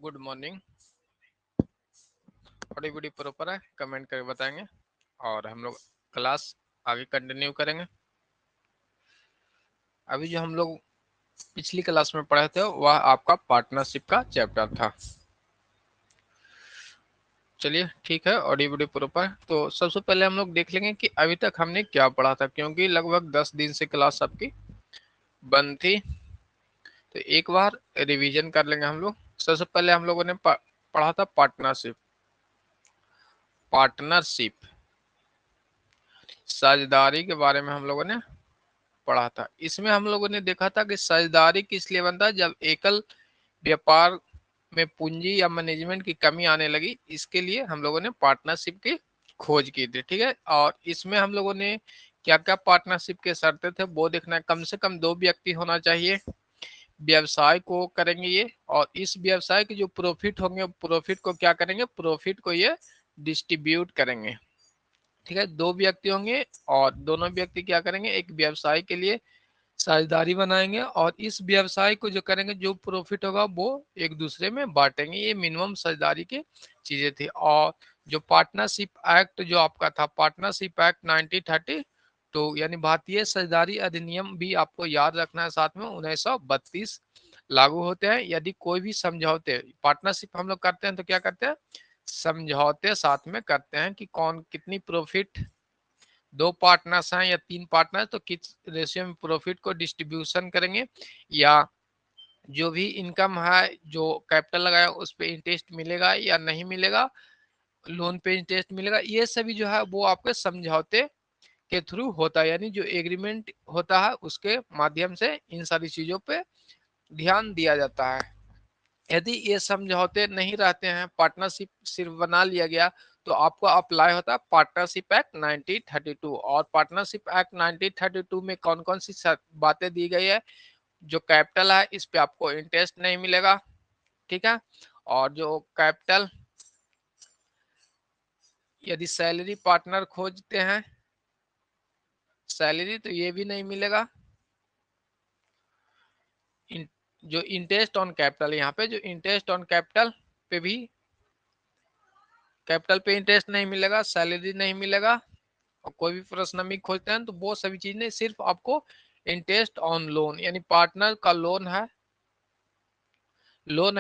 Good morning. बड़ी बड़ी proper है, कमेंट करके बताएंगे और हम लोग क्लास आगे कंटिन्यू करेंगे। अभी जो हम लोग पिछली क्लास में पढ़े थे वह आपका पार्टनरशिप का चैप्टर था। चलिए ठीक है, ऑडियो वीडियो प्रॉपर। तो सबसे पहले हम लोग देख लेंगे कि अभी तक हमने क्या पढ़ा था, क्योंकि लगभग 10 दिन से क्लास आपकी बंद थी। तो एक बार रिवीजन कर लेंगे हम लोग। सबसे पहले हम लोगों ने पढ़ा था पार्टनरशिप। पार्टनरशिप साझेदारी के बारे में हम लोगों ने पढ़ा था। इसमें हम लोगों ने देखा था कि साझेदारी किस लिए बनता है, जब एकल व्यापार में पूंजी या मैनेजमेंट की कमी आने लगी। इसके लिए हम लोगों ने पार्टनरशिप की खोज की थी। ठीक है, और इसमें हम लोगों ने क्या क्या पार्टनरशिप के शर्तें थे वो देखना है। कम से कम 2 व्यक्ति होना चाहिए, व्यवसाय को करेंगे ये, और इस व्यवसाय के जो प्रॉफिट होंगे प्रॉफिट को क्या करेंगे, प्रॉफिट को ये डिस्ट्रीब्यूट करेंगे। ठीक है, 2 व्यक्ति होंगे और दोनों व्यक्ति क्या करेंगे, एक व्यवसाय के लिए साझेदारी बनाएंगे और इस व्यवसाय को जो करेंगे, जो प्रॉफिट होगा वो एक दूसरे में बांटेंगे। ये मिनिमम साझेदारी की चीजें थी। और जो पार्टनरशिप एक्ट जो आपका था, पार्टनरशिप एक्ट 1932 यानी भारतीय साझेदारी अधिनियम भी आपको याद रखना है साथ में, 1932 लागू होते हैं। यदि कोई भी समझौते, पार्टनरशिप हम लोग करते हैं तो क्या करते हैं, समझौते साथ में करते हैं कि कौन कितनी प्रॉफिट, 2 पार्टनर्स हैं या 3 पार्टनर तो किस रेशियो में प्रॉफिट को डिस्ट्रीब्यूशन करेंगे, या जो भी इनकम है जो कैपिटल लगाया उस पे इंटरेस्ट मिलेगा या नहीं मिलेगा, लोन पे इंटरेस्ट मिलेगा। ये सभी जो है वो आपके समझौते के थ्रू होता है, यानी जो एग्रीमेंट होता है उसके माध्यम से इन सारी चीजों पे ध्यान दिया जाता है। यदि ये समझौते नहीं रहते हैं, पार्टनरशिप सिर्फ बना लिया गया, तो आपको अप्लाई होता है पार्टनरशिप एक्ट 1932। और पार्टनरशिप एक्ट 1932 में कौन कौन सी बातें दी गई है, जो कैपिटल है इस पे आपको इंटरेस्ट नहीं मिलेगा। ठीक है, और जो कैपिटल, यदि सैलरी पार्टनर खोजते हैं सैलरी, तो ये भी नहीं मिलेगा। जो इंटरेस्ट ऑन कैपिटल, यहाँ पे जो इंटरेस्ट ऑन कैपिटल पे भी, कैपिटल पे इंटरेस्ट नहीं मिलेगा, सैलरी नहीं मिलेगा। और कोई भी प्रश्नमिक खोजते हैं तो वो सभी चीज नहीं, सिर्फ आपको इंटरेस्ट ऑन लोन, यानी पार्टनर का लोन है,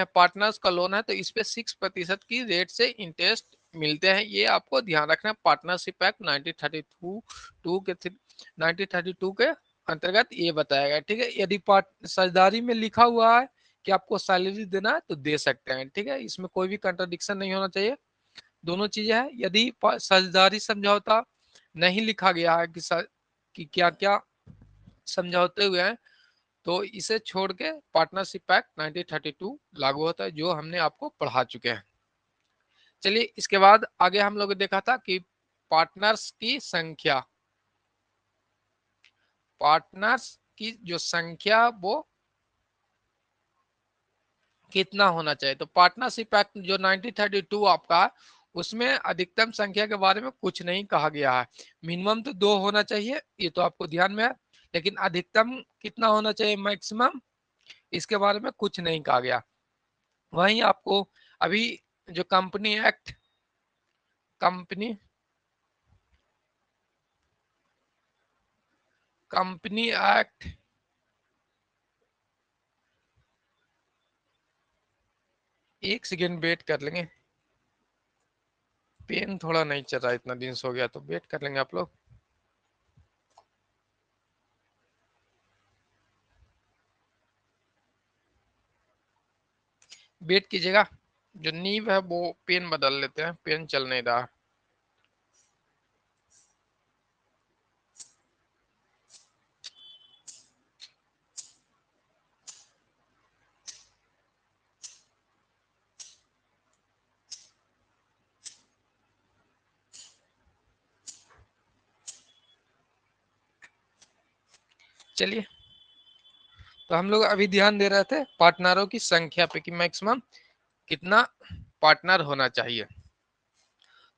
पार्टनर्स का लोन है, तो इस पे 6% की रेट से इंटरेस्ट मिलते हैं। ये आपको ध्यान रखना है। पार्टनरशिप एक्ट 1932 के अंतर्गत ये बताया गया। ठीक है, यदि साझेदारी में लिखा हुआ है कि आपको सैलरी देना है तो दे सकते हैं। ठीक है, इसमें कोई भी कंट्राडिक्शन नहीं होना चाहिए, दोनों चीजें हैं। यदि साझेदारी समझौता नहीं लिखा गया है कि क्या क्या समझौते हुए हैं, तो इसे छोड़ के पार्टनरशिप एक्ट 1932 लागू होता है, जो हमने आपको पढ़ा चुके हैं। चलिए, इसके बाद आगे हम लोग देखा था कि पार्टनर्स की संख्या, पार्टनर्स की जो संख्या वो कितना होना चाहिए। तो पार्टनरशिप एक्ट जो 1932 आपका है, उसमें अधिकतम संख्या के बारे में कुछ नहीं कहा गया है। मिनिमम तो 2 होना चाहिए, ये तो आपको ध्यान में है, लेकिन अधिकतम कितना होना चाहिए, मैक्सिमम, इसके बारे में कुछ नहीं कहा गया। वहीं आपको अभी जो कंपनी कंपनी एक्ट, एक सेकेंड वेट कर लेंगे, पेन थोड़ा नहीं चल रहा, इतना दिन से हो गया, तो वेट कर लेंगे आप लोग। वेट कीजिएगा, जो नींव है वो पेन बदल लेते हैं, पेन चल नहीं रहा। चलिए, तो हम लोग अभी ध्यान दे रहे थे पार्टनरों की संख्या पे कि मैक्सिमम कितना पार्टनर होना चाहिए।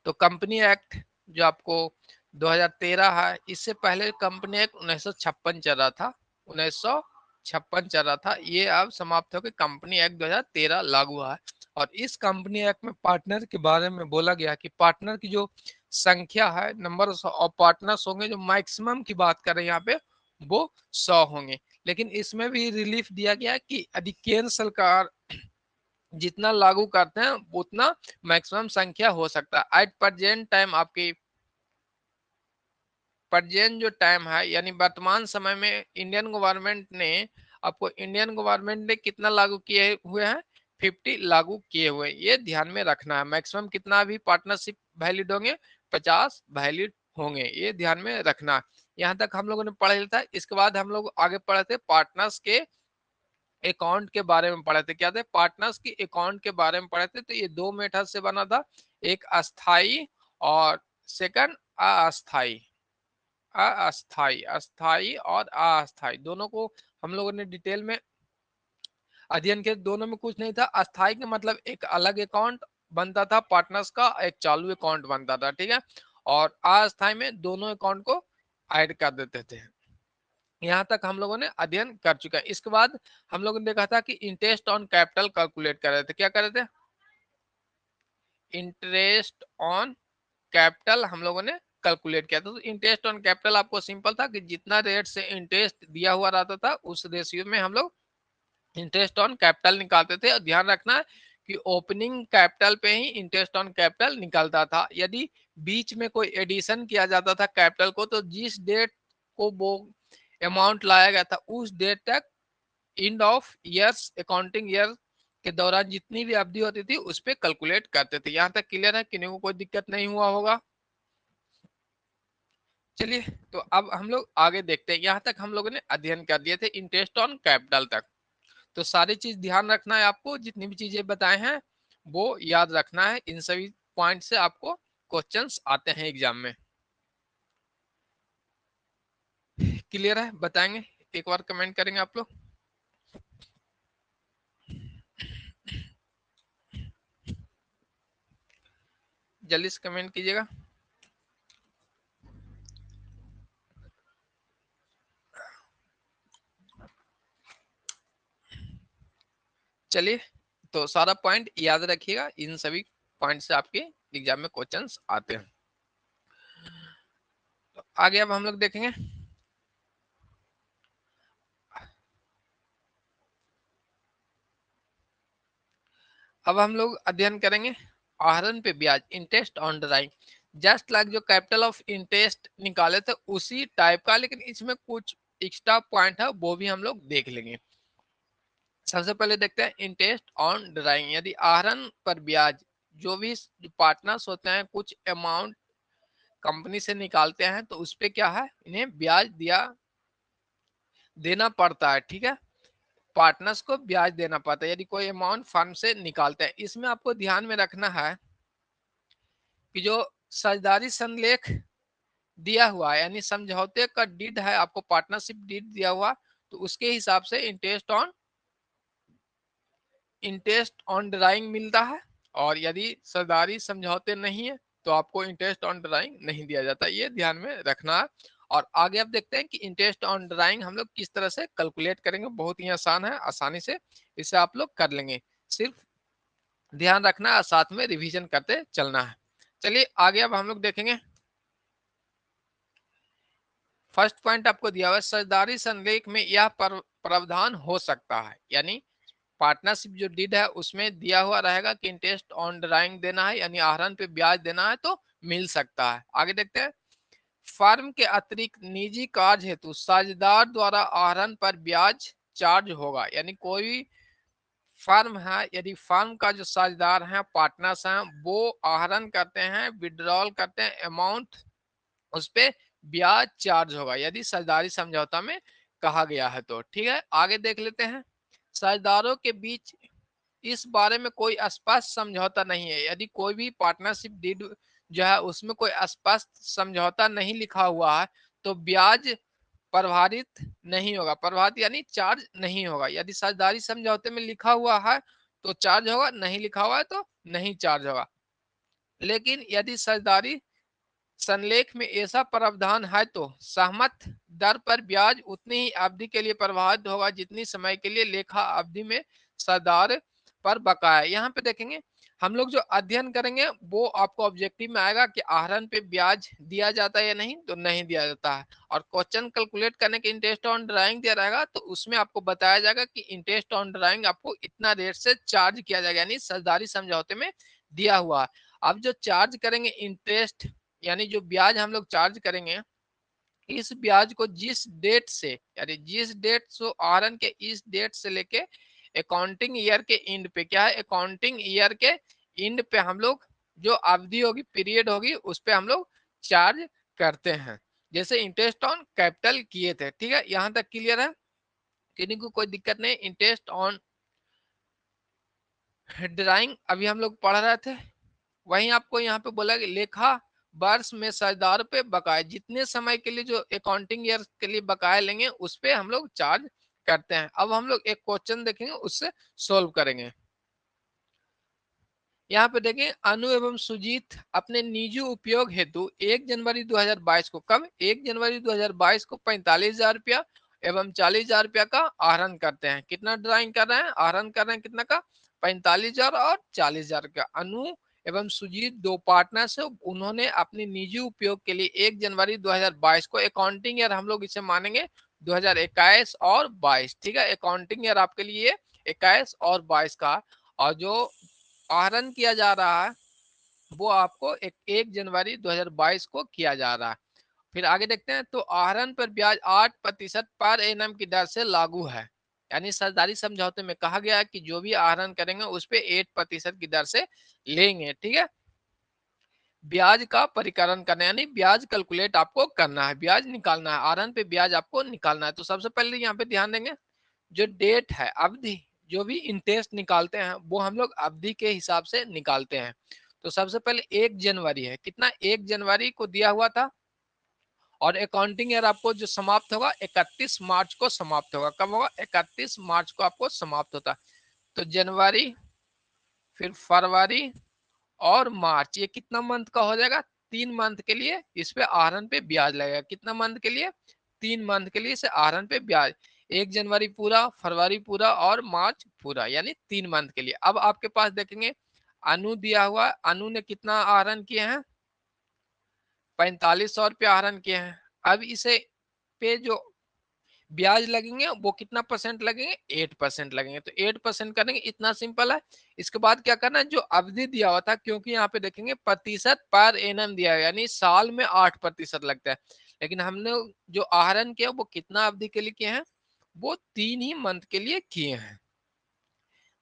तो कंपनी एक्ट जो आपको 2013 है, इससे पहले कंपनी एक्ट 1956 चल रहा था, 1956। 56 चल रहा था, ये अब समाप्त होकर कंपनी एक्ट 2013 लागू हुआ है। और इस कंपनी एक्ट में पार्टनर के बारे में बोला गया कि पार्टनर की जो संख्या है, नंबर ऑफ पार्टनर्स होंगे, जो मैक्सिमम की बात कर रहे हैं यहाँ पे, वो 100 होंगे। लेकिन इसमें भी रिलीफ दिया गया कि यदि केंद्र सरकार जितना लागू करते हैं उतना मैक्सिमम संख्या हो सकता है। एट प्रेजेंट टाइम आपकी प्रेजेंट जो टाइम है, यानी वर्तमान समय में इंडियन गवर्नमेंट ने कितना लागू किए हुए हैं, 50 लागू किए हुए। ये ध्यान में रखना है। मैक्सिमम कितना भी पार्टनरशिप वैलिड होंगे, 50 वैलिड होंगे, ये ध्यान में रखना। यहाँ तक हम लोगों ने पढ़ लिया था। इसके बाद हम लोग आगे पढ़े थे पार्टनर्स के अकाउंट के बारे में पढ़े थे। क्या थे? पार्टनर्स की अकाउंट के बारे में पढ़े थे। तो ये दो मेथड से बना था, एक अस्थाई और सेकंड अस्थाई। अस्थाई, अस्थाई और अस्थाई दोनों को हम लोगों ने डिटेल में अध्ययन किया। दोनों में कुछ नहीं था। अस्थाई का मतलब एक अलग अकाउंट बनता था पार्टनर्स का, एक चालू अकाउंट बनता था, ठीक है। और अस्थाई में दोनों अकाउंट को ऐड कर देते थे। यहाँ तक हम लोगों ने अध्ययन कर चुका है। इसके बाद हम लोगों ने देखा था कि इंटरेस्ट ऑन कैपिटल कैलकुलेट कर रहे थे। क्या कर रहे थे? इंटरेस्ट ऑन कैपिटल हम लोगों ने कैलकुलेट किया था। तो इंटरेस्ट ऑन कैपिटल आपको सिंपल था कि जितना रेट से इंटरेस्ट दिया हुआ रहता था उस रेशियो में हम लोग इंटरेस्ट ऑन कैपिटल निकालते थे। और ध्यान रखना कि ओपनिंग कैपिटल पे ही इंटरेस्ट ऑन कैपिटल निकलता था। यदि बीच में कोई एडिशन किया जाता था कैपिटल को, तो जिस डेट को वो अमाउंट लाया गया था उस डेट तक end of years, accounting year के दौरान जितनी भी अवधि होती थी उस पर कैलकुलेट करते थे। यहाँ तक क्लियर है? किसी को कोई दिक्कत नहीं हुआ होगा? चलिए, तो अब हम लोग आगे देखते हैं। यहाँ तक हम लोगों ने अध्ययन कर लिए थे इंटरेस्ट ऑन कैपिटल तक। तो सारी चीज ध्यान रखना है आपको। जितनी भी चीजें बताए हैं वो याद रखना है। इन सभी पॉइंट से आपको क्वेश्चंस आते हैं एग्जाम में। क्लियर है? बताएंगे? एक बार कमेंट करेंगे आप लोग। जल्दी से कमेंट कीजिएगा। चलिए, तो सारा पॉइंट याद रखिएगा। इन सभी पॉइंट से आपके एग्जाम में क्वेश्चंस आते हैं। तो आगे अब हम लोग देखेंगे। अब हम लोग अध्ययन करेंगे आहरण पे ब्याज, interest on drawing. Just like जो कैपिटल ऑफ इंटरेस्ट निकाले थे उसी टाइप का, लेकिन इसमें कुछ एक्स्ट्रा पॉइंट है वो भी हम लोग देख लेंगे। सबसे पहले देखते हैं इंटरेस्ट ऑन ड्राइंग। यदि आहरण पर ब्याज, जो भी पार्टनर्स होते हैं कुछ अमाउंट कंपनी से निकालते हैं तो उस पे क्या है, इन्हें ब्याज देना पड़ता है, ठीक है। पार्टनर्स को ब्याज देना पड़ता है यदि कोई अमाउंट फर्म से निकालते हैं। इसमें आपको ध्यान में रखना है कि जो साझेदारी संलेख दिया हुआ है, यानी समझौते का डीड है, आपको पार्टनरशिप डीड दिया हुआ, तो उसके हिसाब से इंटरेस्ट ऑन ड्राइंग मिलता है। और यदि साझेदारी समझौते नहीं है तो आपको इंटरेस्ट ऑन ड्राइंग नहीं दिया जाता। ये ध्यान में रखना है। और आगे आप देखते हैं कि इंटरेस्ट ऑन ड्राइंग हम लोग किस तरह से कैलकुलेट करेंगे। बहुत ही आसान है, आसानी से इसे आप लोग कर लेंगे। सिर्फ ध्यान रखना है, साथ में रिवीजन करते चलना है। चलिए आगे अब हम लोग देखेंगे। फर्स्ट पॉइंट आपको दिया हुआ है, साझेदारी संलेख में यह प्रावधान हो सकता है, यानी पार्टनरशिप जो डीड है उसमें दिया हुआ रहेगा कि इंटरेस्ट ऑन ड्राइंग देना है, यानी आहरण पे ब्याज देना है तो मिल सकता है। आगे देखते हैं। फर्म के अतिरिक्त निजी कार्य हेतु साझेदार द्वारा आहरण पर ब्याज चार्ज होगा। यानी कोई फर्म है, यदि फर्म का जो साझेदार है, पार्टनर्स हैं, वो आहरण करते हैं, विड्रॉल करते हैं अमाउंट, उस पे ब्याज चार्ज होगा यदि साझेदारी समझौता में कहा गया है तो, ठीक है। आगे देख लेते हैं। साझेदारों के बीच इस बारे में कोई स्पष्ट समझौता नहीं है। यदि कोई भी पार्टनरशिप डीड जो है उसमें कोई स्पष्ट समझौता नहीं लिखा हुआ है तो ब्याज प्रभावित नहीं होगा। प्रभावित यानी चार्ज नहीं होगा। यदि साझेदारी समझौते में लिखा हुआ है तो चार्ज होगा, नहीं लिखा हुआ है तो नहीं चार्ज होगा। लेकिन यदि साझेदारी संलेख में ऐसा प्रावधान है तो सहमत दर पर ब्याज उतनी ही अवधि के लिए प्रभावित होगा जितनी समय के लिए लेखा अवधि में साधार पर बकाया। यहाँ पे देखेंगे हम लोग जो अध्ययन करेंगे वो आपको ऑब्जेक्टिव में आएगा कि आहरण पे ब्याज दिया जाता है या नहीं, तो नहीं दिया जाता है। और क्वेश्चन कैलकुलेट करने के इंटरेस्ट ऑन ड्राइंग दिया रहेगा तो उसमें आपको बताया जाएगा कि इंटरेस्ट ऑन ड्राइंग आपको इतना रेट से चार्ज किया जाएगा, यानी साझेदारी समझौते में दिया हुआ है। अब जो चार्ज करेंगे इंटरेस्ट यानी जो ब्याज हम लोग चार्ज करेंगे, इस ब्याज को जिस डेट से यानी जिस डेट से आहरण के इस डेट से लेके अकाउंटिंग ईयर के एंड पे, क्या है अकाउंटिंग ईयर के एंड पे हम लोग जो अवधि होगी पीरियड होगी उस पे हम लोग चार्ज करते हैं, जैसे इंटरेस्ट ऑन कैपिटल किए थे। ठीक है, यहां तक क्लियर है, किसी को कोई दिक्कत नहीं। इंटरेस्ट ऑन ड्राइंग अभी हम लोग पढ़ रहे थे, वहीं आपको यहाँ पे बोला कि लेखा वर्ष में साझेदार पे बकाया जितने समय के लिए जो अकाउंटिंग ईयर के लिए बकाया लेंगे उस पे हम लोग चार्ज करते हैं। अब हम लोग एक क्वेश्चन देखेंगे उससे सोल्व करेंगे। यहाँ पे देखें अनु एवं सुजीत अपने निजी उपयोग हेतु 1 जनवरी 2022 को, कब 1 जनवरी 2022 को 45,000 रुपया एवं 40,000 रुपया का आहरण करते हैं। कितना ड्राइंग कर रहे हैं, आहरण कर रहे हैं कितना का, 45,000 और 40,000 का। अनु एवं सुजीत दो पार्टनर से उन्होंने अपने निजी उपयोग के लिए 1 जनवरी 2022 को, अकाउंटिंग ईयर हम लोग इसे मानेंगे 2021 और 22। ठीक है, अकाउंटिंग ईयर आपके लिए 21 और 22 का, और जो आहरण किया जा रहा है वो आपको 1 जनवरी 2022 को किया जा रहा है। फिर आगे देखते हैं, तो आहरण पर ब्याज 8% पर एनम की दर से लागू है, यानी साझेदारी समझौते में कहा गया है कि जो भी आहरण करेंगे उस पे 8% की दर से लेंगे। ठीक है, ब्याज का परिकलन करना यानी ब्याज कैलकुलेट आपको करना है, ब्याज निकालना है, आहरण पे ब्याज आपको निकालना है। तो सबसे पहले यहाँ पे ध्यान देंगे जो डेट है, अवधि, जो भी इंटरेस्ट निकालते हैं वो हम लोग अवधि के हिसाब से निकालते हैं। तो सबसे पहले 1 जनवरी है, कितना 1 जनवरी को दिया हुआ था, और अकाउंटिंग ईयर आपको जो समाप्त होगा 31 मार्च को समाप्त होगा। कब होगा, 31 मार्च को आपको समाप्त होता है। तो जनवरी, फिर फरवरी और मार्च, ये कितना मंथ का हो जाएगा, 3 मंथ के लिए इस पे आहरण पे ब्याज लगेगा। कितना मंथ के लिए, 3 मंथ के लिए इसे आहरण पे ब्याज, 1 जनवरी पूरा, फरवरी पूरा और मार्च पूरा, यानी 3 मंथ के लिए। अब आपके पास देखेंगे अनु दिया हुआ, अनु ने कितना आहरण किए हैं, 4500 रुपया आहरण किए हैं। अब इसे पे जो ब्याज लगेंगे वो कितना परसेंट लगेंगे, 8% लगेंगे। तो 8% करेंगे, इतना सिंपल है। इसके बाद क्या करना है, जो अवधि दिया हुआ था, क्योंकि यहाँ पे देखेंगे प्रतिशत पर एनम दिया है यानी साल में 8% लगता है, लेकिन हमने जो आहरण किया वो कितना अवधि के लिए किए हैं, वो 3 ही मंथ के लिए किए हैं।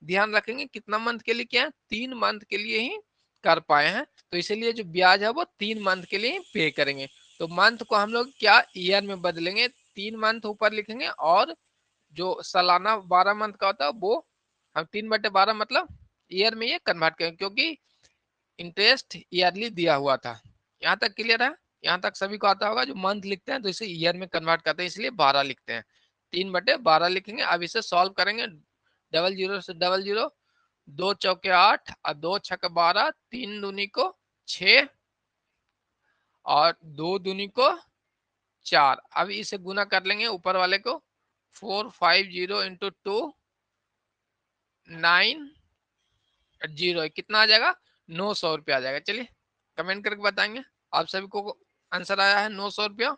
ध्यान रखेंगे कितना मंथ के लिए किया है, 3 मंथ के लिए ही कर पाए हैं, तो इसीलिए जो ब्याज है वो 3 मंथ के लिए ही पे करेंगे। तो मंथ को हम लोग क्या ईयर में बदलेंगे, 3 मंथ ऊपर लिखेंगे, और जो सालाना 12 मंथ का होता है वो हम 3/12 मतलब ईयर में ये कन्वर्ट करेंगे, क्योंकि इंटरेस्ट ईयरली दिया हुआ था। यहाँ तक क्लियर है, यहाँ तक सभी को आता होगा। जो मंथ लिखते हैं तो इसे ईयर में कन्वर्ट करते हैं, इसलिए 12 लिखते हैं, 3/12 लिखेंगे। अब इसे सॉल्व करेंगे, 00 से 00, 2 चौके 8 और 2 छक्के 12, 3 दूनी को 6 और 2 दूनी को 4। अब इसे गुना कर लेंगे ऊपर वाले को, 450 इंटू 2 9, कितना आ जाएगा, 900 रुपया आ जाएगा। चलिए कमेंट करके बताएंगे आप सभी को आंसर आया है 900 रुपया।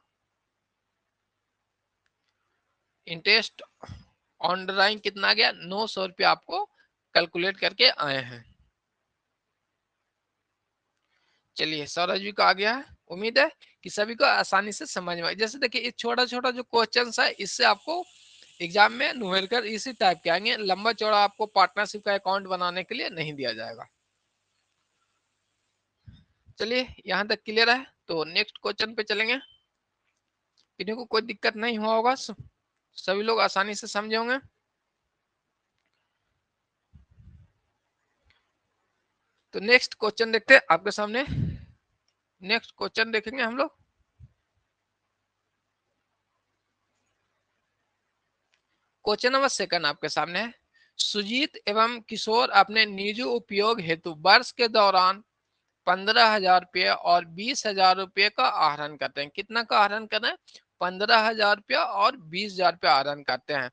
इंटरेस्ट ऑन ड्राइंग कितना आ गया, 900 रुपया आपको कैलकुलेट करके आए हैं। चलिए सौरभ जी का आ गया है, उम्मीद है कि सभी को आसानी से समझ में। जैसे देखिए ये छोटा छोटा जो क्वेश्चन है इससे आपको एग्जाम में न्यूमेरिकल इसी टाइप के आएंगे, लंबा चौड़ा आपको पार्टनरशिप का अकाउंट बनाने के लिए नहीं दिया जाएगा। चलिए यहाँ तक क्लियर है, तो नेक्स्ट क्वेश्चन पे चलेंगे। किन्हीं को कोई दिक्कत नहीं हुआ होगा, सभी लोग आसानी से समझे होंगे। तो नेक्स्ट क्वेश्चन देखते हैं आपके सामने। नेक्स्ट क्वेश्चन देखेंगे हम लोग। क्वेश्चन नंबर 2 आपके सामने है, सुजीत एवं किशोर अपने निजी उपयोग हेतु वर्ष के दौरान 15,000 रुपये और 20,000 रुपये का आहरण करते हैं। कितना का आहरण कर रहे हैं? 15,000 रुपया और 20,000 रुपया आहरण करते हैं।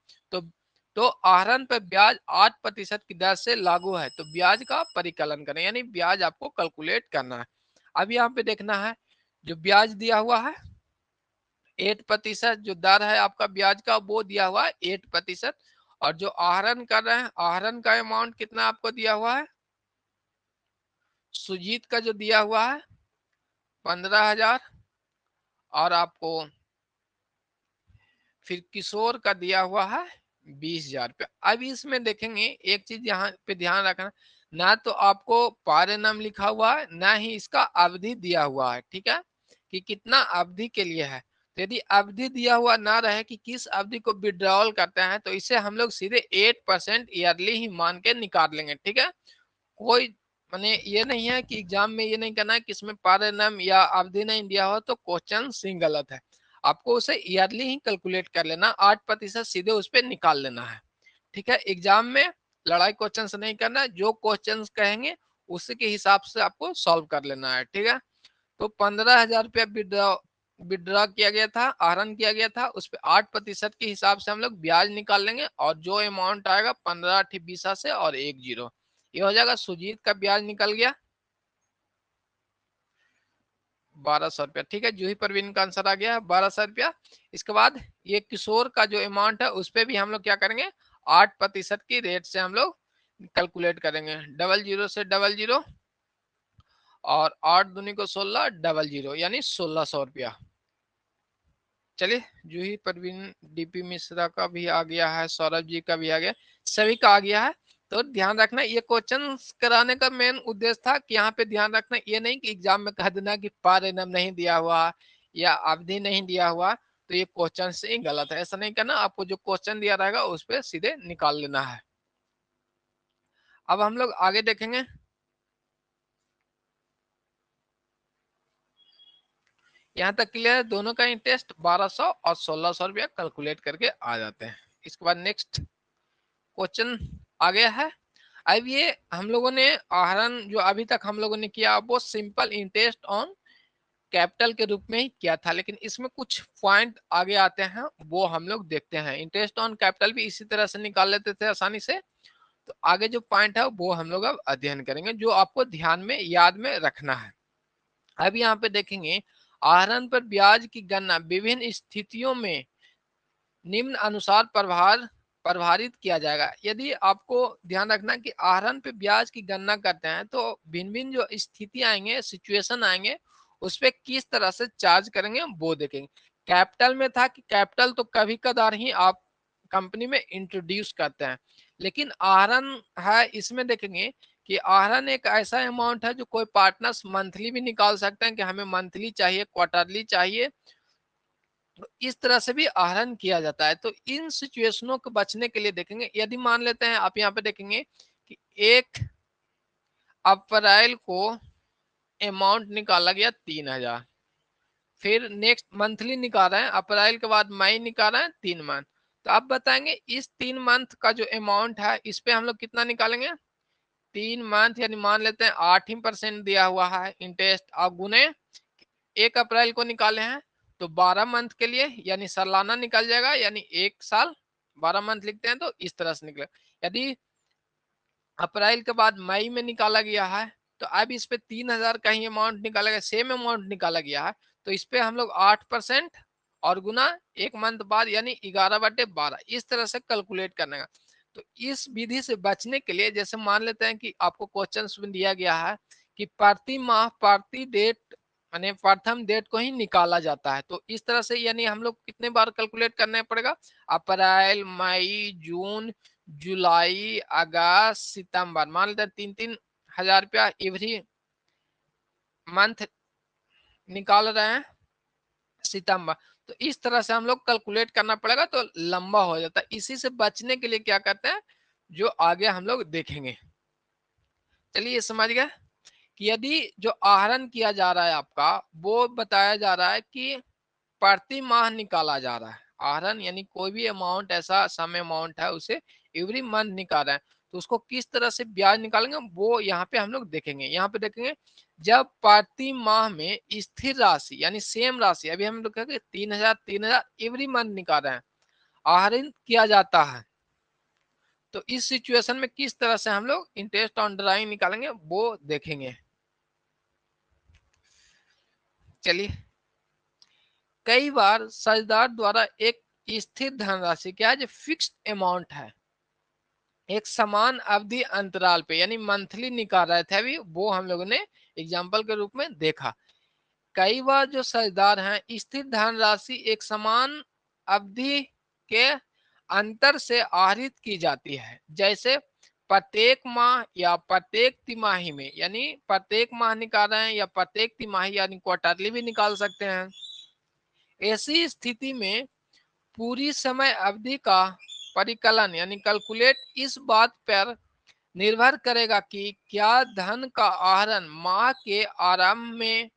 तो आहरण पर ब्याज 8% की दर से लागू है। तो ब्याज का परिकलन करें, यानी ब्याज आपको कैलकुलेट करना है। अब यहाँ पे देखना है जो ब्याज दिया हुआ है 8%, जो दर है आपका ब्याज का वो दिया हुआ है 8%, और जो आहरण कर रहे हैं आहरण का अमाउंट कितना आपको दिया हुआ है, सुजीत का जो दिया हुआ है 15,000, और आपको फिर किशोर का दिया हुआ है 20,000 रुपया। अब इसमें देखेंगे एक चीज यहाँ पे ध्यान रखना, ना तो आपको पारेनम लिखा हुआ है, ना ही इसका अवधि दिया हुआ है। ठीक है, कि कितना अवधि के लिए है। तो यदि अवधि दिया हुआ ना रहे कि किस अवधि को विड्रॉल करते हैं, तो इसे हम लोग सीधे 8% ईयरली ही मान के निकाल लेंगे। ठीक है, कोई माने ये नहीं है कि एग्जाम में ये नहीं करना है कि इसमें पारेनम या अवधि नहीं दिया हो तो क्वेश्चन सी गलत है। आपको उसे ईयरली ही कैलकुलेट कर लेना, 8% सीधे उस पर निकाल लेना है। ठीक है, एग्जाम में लड़ाई क्वेश्चन से नहीं करना, जो क्वेश्चन कहेंगे उसी के हिसाब से आपको सॉल्व कर लेना है। ठीक है, तो 15,000 रुपया विड्रॉ किया गया था, आहरण किया गया था, उस पर 8% के हिसाब से हम लोग ब्याज निकाल लेंगे, और जो अमाउंट आएगा 15 से और 10, ये हो जाएगा। सुजीत का ब्याज निकल गया 1,200 रुपया। ठीक है, जूही परवीन का आंसर आ गया 1,200 रुपया। इसके बाद ये किशोर का जो अमाउंट है उस पर भी हम लोग क्या करेंगे, 8% की रेट से हम लोग कैलकुलेट करेंगे। 00 से 00 और 8 दूनी को 16, 00 यानी 1,600 रुपया। चलिए, जूही परवीन डीपी मिश्रा का भी आ गया है, सौरभ जी का भी आ गया, सभी का आ गया है। तो ध्यान रखना, ये क्वेश्चन कराने का मेन उद्देश्य था कि यहाँ पे ध्यान रखना ये नहीं कि एग्जाम में कह देना कि पारेनम नहीं दिया हुआ या अवधि नहीं दिया हुआ तो ये क्वेश्चन से गलत है। ऐसा नहीं करना, आपको जो क्वेश्चन दिया रहेगा उस पर सीधे निकाल लेना है। अब हम लोग आगे देखेंगे। यहाँ तक क्लियर है, दोनों का इंटरेस्ट 1,200 और 1,600 रुपया कैलकुलेट करके आ जाते हैं। इसके बाद नेक्स्ट क्वेश्चन आ गया है। अब ये हम लोगों ने आहरण जो अभी तक हम लोगों ने किया वो सिंपल इंटरेस्ट ऑन कैपिटल के रूप में ही किया था, लेकिन इसमें कुछ पॉइंट आगे आते हैं वो हम लोग देखते हैं। इंटरेस्ट ऑन कैपिटल भी इसी तरह से निकाल लेते थे आसानी से, तो आगे जो पॉइंट है वो हम लोग अब अध्ययन करेंगे, जो आपको ध्यान में याद में रखना है। अब यहाँ पे देखेंगे आहरण पर ब्याज की गणना विभिन्न स्थितियों में निम्न अनुसार प्रभावित किया जाएगा। यदि आपको ध्यान रखना कि आहरण पे ब्याज की गणना करते हैं तो भिन्न भिन्न जो स्थिति आएंगे, सिचुएशन आएंगे, उस पर किस तरह से चार्ज करेंगे वो देखेंगे। कैपिटल में था कि कैपिटल तो कभी कदार ही आप कंपनी में इंट्रोड्यूस करते हैं, लेकिन आहरण है इसमें देखेंगे कि आहरण एक ऐसा अमाउंट है जो कोई पार्टनर्स मंथली भी निकाल सकते हैं कि हमें मंथली चाहिए, क्वार्टरली चाहिए, तो इस तरह से भी आहरण किया जाता है। तो इन सिचुएशनों को बचने के लिए देखेंगे, यदि मान लेते हैं आप यहाँ पे देखेंगे कि 1 अप्रैल को अमाउंट निकाला गया 3,000, फिर नेक्स्ट मंथली निकाल रहे हैं, अप्रैल के बाद मई निकाल रहे हैं 3 मंथ, तो आप बताएंगे इस 3 मंथ का जो अमाउंट है इस पे हम लोग कितना निकालेंगे, 3 मंथ यानी मान लेते हैं 8% दिया हुआ है इंटरेस्ट, आप गुने 1 अप्रैल को निकाले हैं तो 12 मंथ के लिए यानी सालाना निकल जाएगा, यानी 1 साल 12 मंथ लिखते हैं तो इस तरह से निकले। यदि अप्रैल के बाद मई में निकाला गया है तो अब इस पे 3,000 का ही अमाउंट निकाला गया, सेम अमाउंट निकाला गया है, तो इस पे हम लोग 8% और गुना 1 मंथ बाद यानी 11/12 इस तरह से कैलकुलेट करने का। तो इस विधि से बचने के लिए जैसे मान लेते हैं कि आपको क्वेश्चन में दिया गया है कि प्रति माह प्रति डेट यानी प्रथम डेट को ही निकाला जाता है, तो इस तरह से यानी हम लोग कितने बार कैलकुलेट करना पड़ेगा, अप्रैल, मई, जून, जुलाई, अगस्त, सितंबर, मान लेते हैं 3,000 रुपया एवरी मंथ निकाल रहे हैं सितंबर, तो इस तरह से हम लोग कैलकुलेट करना पड़ेगा तो लंबा हो जाता है। इसी से बचने के लिए क्या करते हैं जो आगे हम लोग देखेंगे। चलिए समझ गए कि यदि जो आहरण किया जा रहा है आपका वो बताया जा रहा है कि प्रति माह निकाला जा रहा है, आहरण यानी कोई भी अमाउंट ऐसा सम अमाउंट है उसे एवरी मंथ निकाल रहे हैं, तो उसको किस तरह से ब्याज निकालेंगे वो यहाँ पे हम लोग देखेंगे। यहाँ पे देखेंगे जब प्रति माह में स्थिर राशि यानी सेम राशि, अभी हम लोग कहेंगे 3000 एवरी मंथ निकाल रहे हैं, आहरित किया जाता है, तो इस सिचुएशन में किस तरह से हम लोग इंटरेस्ट ऑन ड्राइंग निकालेंगे वो देखेंगे। चलिए, कई बार साझेदार द्वारा एक स्थिर धनराशि क्या है जो फिक्स्ड अमाउंट है, एक समान अवधि अंतराल पे यानी मंथली निकाल रहे थे अभी, वो हम लोगों ने एग्जाम्पल के रूप में देखा। कई बार जो साझेदार हैं स्थिर धनराशि एक समान अवधि के अंतर से आहरित की जाती है, जैसे प्रत्येक माह या प्रत्येक तिमाही में, यानी प्रत्येक माह निकाल रहे हैं या प्रत्येक तिमाही यानी क्वार्टरली भी निकाल सकते हैं। ऐसी स्थिति में पूरी समय अवधि का परिकलन यानी कैलकुलेट इस बात पर निर्भर करेगा कि क्या धन का आहरण माह के आरंभ में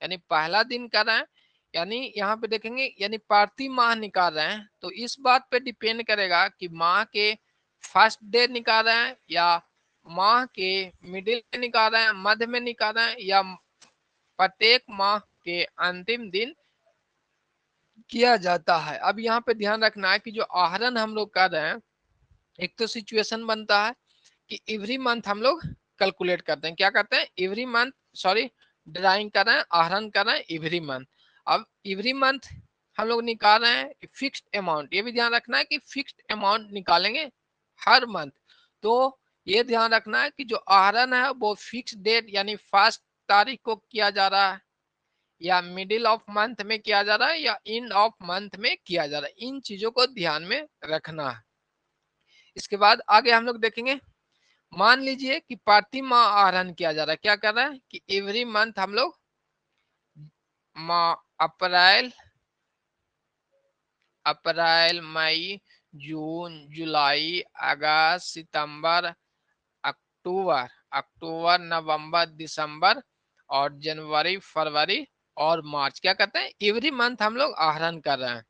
यानी पहला दिन कर रहे हैं, यानी यहाँ पे देखेंगे यानी प्रति माह निकाल रहे हैं, तो इस बात पे डिपेंड करेगा कि माह के फर्स्ट डे निकाल रहे हैं या माह के मिडिल में निकाल रहे हैं, मध्य में निकाल रहे हैं, या प्रत्येक माह के अंतिम दिन किया जाता है। अब यहाँ पे ध्यान रखना है कि जो आहरण हम लोग कर रहे हैं, एक तो सिचुएशन बनता है कि एवरी मंथ हम लोग कैलकुलेट करते हैं, क्या करते हैं एवरी मंथ, सॉरी ड्राइंग कर रहे हैं, आहरण कर रहे हैं एवरी मंथ। अब एवरी मंथ हम लोग निकाल रहे हैं फिक्स्ड अमाउंट, ये भी ध्यान रखना है कि फिक्स्ड अमाउंट निकालेंगे हर मंथ, तो ये ध्यान रखना है कि जो आहरण है वो फिक्स डेट यानी फर्स्ट तारीख को किया जा रहा है या मिडिल ऑफ मंथ में किया जा रहा है या एंड ऑफ मंथ में किया जा रहा है, इन चीजों को ध्यान में रखना है। इसके बाद आगे हम लोग देखेंगे, मान लीजिए कि प्रति माह आहरण किया जा रहा है, क्या कर रहा है कि एवरी मंथ हम लोग अप्रैल अप्रैल मई जून जुलाई अगस्त सितंबर अक्टूबर अक्टूबर नवंबर दिसंबर और जनवरी फरवरी और मार्च, क्या करते हैं एवरी मंथ हम लोग आहरण कर रहे हैं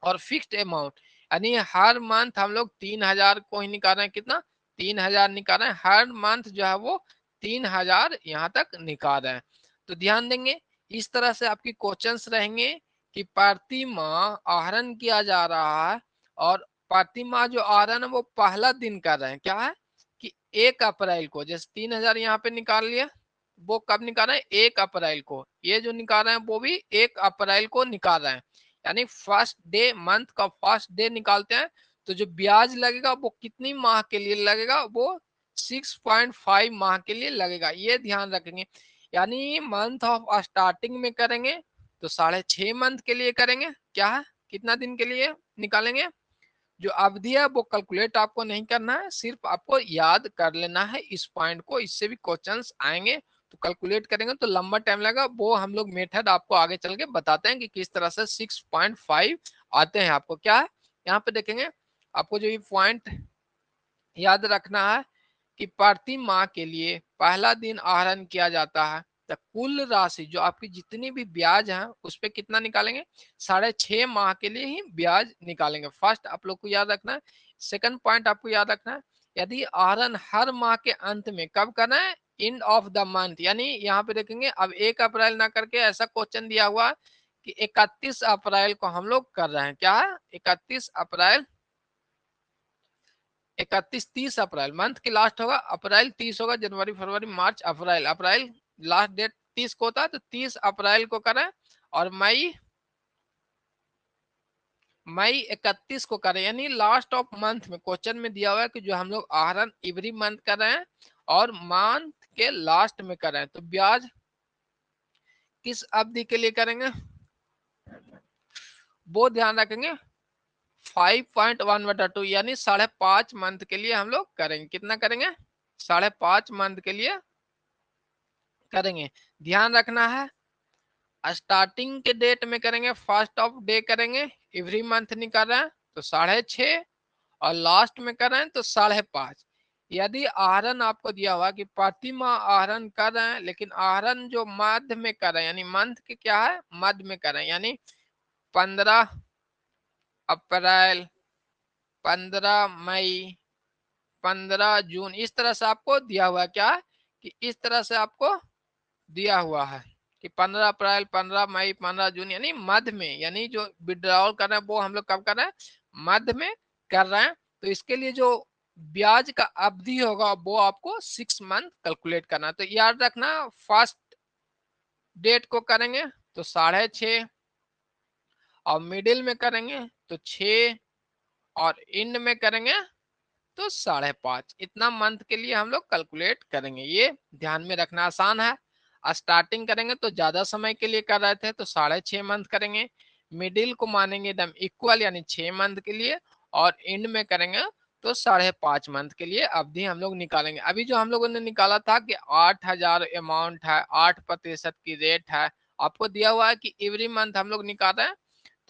और फिक्स्ड अमाउंट यानी हर मंथ हम लोग 3000 को ही निकाल रहे हैं, कितना 3000 निकाल रहे हैं हर मंथ, जो है वो 3000 यहाँ तक निकाल रहे हैं। तो ध्यान देंगे इस तरह से आपकी क्वेश्चंस रहेंगे कि प्रति माह आहरण किया जा रहा है और प्रति माह जो आहरण है वो पहला दिन कर रहे हैं, क्या है कि 1 अप्रैल को, जैसे 3000 यहाँ पे निकाल लिया, वो कब निकाल रहे हैं 1 अप्रैल को, ये जो निकाल रहे हैं वो भी 1 अप्रैल को निकाल रहे हैं, यानी फर्स्ट डे मंथ का फर्स्ट डे निकालते हैं। तो जो ब्याज लगेगा वो कितनी माह के लिए लगेगा, वो 6.5 माह के लिए लगेगा, ये ध्यान रखेंगे। यानी मंथ ऑफ स्टार्टिंग में करेंगे तो 6.5 मंथ के लिए करेंगे, क्या है कितना दिन के लिए निकालेंगे, जो अवधि है वो कैलकुलेट आपको नहीं करना है, सिर्फ आपको याद कर लेना है इस पॉइंट को, इससे भी क्वेश्चंस आएंगे तो कैलकुलेट करेंगे तो लंबा टाइम लगेगा, वो हम लोग मेथड आपको आगे चल के बताते हैं कि किस तरह से 6.5 आते हैं। आपको क्या है यहाँ पे देखेंगे, आपको जो ये पॉइंट याद रखना है कि प्रति माह के लिए पहला दिन आहरण किया जाता है, तो कुल राशि जो आपकी जितनी भी ब्याज है उस पर कितना निकालेंगे, 6.5 माह के लिए ही ब्याज निकालेंगे। फर्स्ट आप लोग को याद रखना है। सेकंड पॉइंट आपको याद रखना है, यदि आहरण हर माह के अंत में कब करना है, एंड ऑफ द मंथ, यानी यहाँ पे देखेंगे अब 1 अप्रैल ना करके ऐसा क्वेश्चन दिया हुआ है कि 31 अप्रैल को हम लोग कर रहे हैं, क्या है 31 अप्रैल 31 30 अप्रैल मंथ की लास्ट होगा, अप्रैल 30 होगा, जनवरी फरवरी मार्च अप्रैल, अप्रैल लास्ट डेट 30 को होता है तो 30 अप्रैल को करें, और मई मई 31 को करें, यानी लास्ट ऑफ मंथ में क्वेश्चन में दिया हुआ है कि जो हम लोग आहरण एवरी मंथ कर रहे हैं और मंथ के लास्ट में कर रहे हैं, तो ब्याज किस अवधि के लिए करेंगे वो ध्यान रखेंगे, 5.1/2 यानी 5.5 मंथ के लिए हम लोग करेंगे, कितना करेंगे 5.5 मंथ के लिए करेंगे। ध्यान रखना है स्टार्टिंग के डेट में करेंगे, फर्स्ट ऑफ डे करेंगे, एवरी मंथ निकाल रहे हैं तो 6.5 और लास्ट में कर रहे हैं तो 5.5। यदि आहरण आपको दिया हुआ कि प्रति माह आहरण कर रहे हैं लेकिन आहरण जो मध्य में कर रहे हैं यानी मंथ के क्या है मध्य में कर रहे हैं, यानी 15 अप्रैल 15 मई 15 जून, इस तरह से आपको दिया हुआ है। क्या है कि इस तरह से आपको दिया हुआ है कि 15 अप्रैल, 15 मई, 15 जून, यानी मध्य में, यानी जो विड्रॉल कर रहे हैं वो हम लोग कब कर रहे हैं, मध्य में कर रहे हैं। तो इसके लिए जो ब्याज का अवधि होगा वो आपको 6 मंथ कैलकुलेट करना है। तो याद रखना, फर्स्ट डेट को करेंगे तो 6.5, और मिडिल में करेंगे तो 6, और एंड में करेंगे तो 5.5। इतना मंथ के लिए हम लोग कैलकुलेट करेंगे, ये ध्यान में रखना। आसान है। स्टार्टिंग करेंगे तो ज्यादा समय के लिए कर रहे थे तो 6.5 मंथ करेंगे, मिडिल को मानेंगे एकदम इक्वल यानी 6 मंथ के लिए, और एंड में करेंगे तो 5.5 मंथ के लिए अवधि हम लोग निकालेंगे। अभी जो हम लोगों ने निकाला था कि 8,000 अमाउंट है, 8% की रेट है, आपको दिया हुआ है कि एवरी मंथ हम लोग निकाल रहे हैं,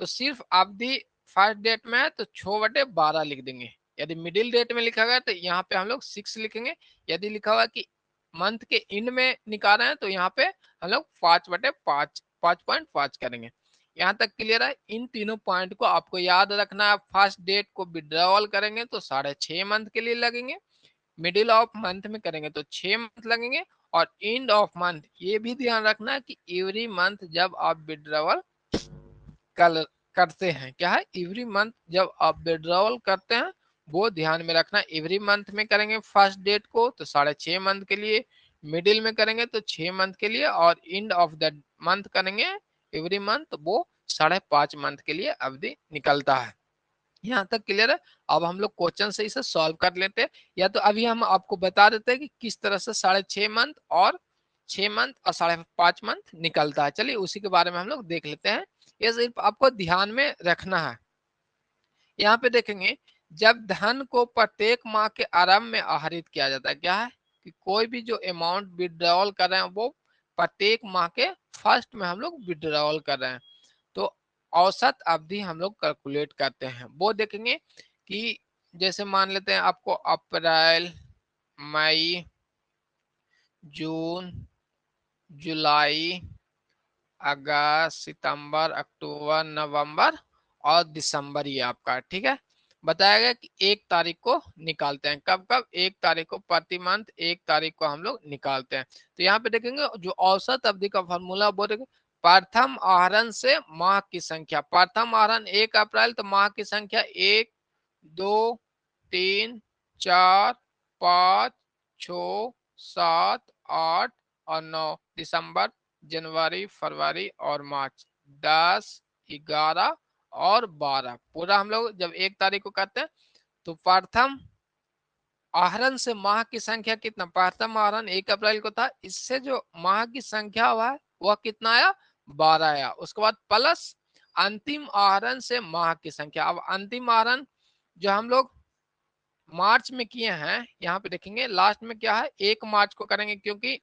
तो सिर्फ अवधि फर्स्ट डेट में है तो 6/12 लिख देंगे। यदि मिडिल डेट में लिखा गया तो यहाँ पे हम लोग 6 लिखेंगे। यदि लिखा हुआ कि मंथ के एंड में निकाल रहे हैं तो यहाँ पे हम लोग 5/5, 5.5 करेंगे। यहाँ तक क्लियर है। इन तीनों पॉइंट को आपको याद रखना है। फर्स्ट डेट को विड्रॉल करेंगे तो 6.5 मंथ के लिए लगेंगे, मिडिल ऑफ मंथ में करेंगे तो 6 मंथ लगेंगे, और एंड ऑफ मंथ ये भी ध्यान रखना है कि एवरी मंथ जब आप विड्रॉल करते हैं, क्या है, एवरी मंथ जब आप विड्रॉल करते हैं वो ध्यान में रखना। एवरी मंथ में करेंगे फर्स्ट डेट को तो 6.5 मंथ के लिए, मिडिल में करेंगे तो 6 मंथ के लिए, और एंड ऑफ द मंथ करेंगे एवरी मंथ वो 5.5 मंथ के लिए अवधि निकलता है। यहाँ तक क्लियर है। अब हम लोग क्वेश्चन से इसे सॉल्व कर लेते हैं, या तो अभी हम आपको बता देते हैं कि किस तरह से 6.5 मंथ और 6 मंथ और 5.5 मंथ निकलता है। चलिए उसी के बारे में हम लोग देख लेते हैं। ये सिर्फ आपको ध्यान में रखना है। यहाँ पे देखेंगे, जब धन को प्रत्येक माह के आरंभ में आहरित किया जाता है, क्या है कि कोई भी जो अमाउंट विड्रॉल कर रहे हैं वो प्रत्येक माह के फर्स्ट में हम लोग विड्रॉल कर रहे हैं, तो औसत अवधि हम लोग कैलकुलेट करते हैं। वो देखेंगे कि जैसे मान लेते हैं आपको अप्रैल, मई, जून, जुलाई, अगस्त, सितंबर, अक्टूबर, नवंबर और दिसंबर, ये आपका ठीक है। बताया गया कि 1 तारीख को निकालते हैं। कब कब? 1 तारीख को, प्रति मंथ 1 तारीख को हम लोग निकालते हैं। तो यहाँ पे देखेंगे जो औसत अवधि का फॉर्मूला वो देखेंगे, प्रथम आहरण से माह की संख्या। प्रथम आहरण 1 अप्रैल, तो माह की संख्या 1, 2, 3, 4, 5, 6, 7, 8 और 9, दिसंबर, जनवरी, फरवरी और मार्च, 10, 11 और 12। पूरा हम लोग जब 1 तारीख को करते हैं तो प्रथम आहरण से माह की संख्या कितना, प्रथम आहरण 1 अप्रैल को था, इससे जो माह की संख्या हुआ है वह कितना आया, 12 आया। उसके बाद प्लस अंतिम आहरण से माह की संख्या। अब अंतिम आहरण जो हम लोग मार्च में किए हैं, यहाँ पे देखेंगे लास्ट में क्या है, 1 मार्च को करेंगे, क्योंकि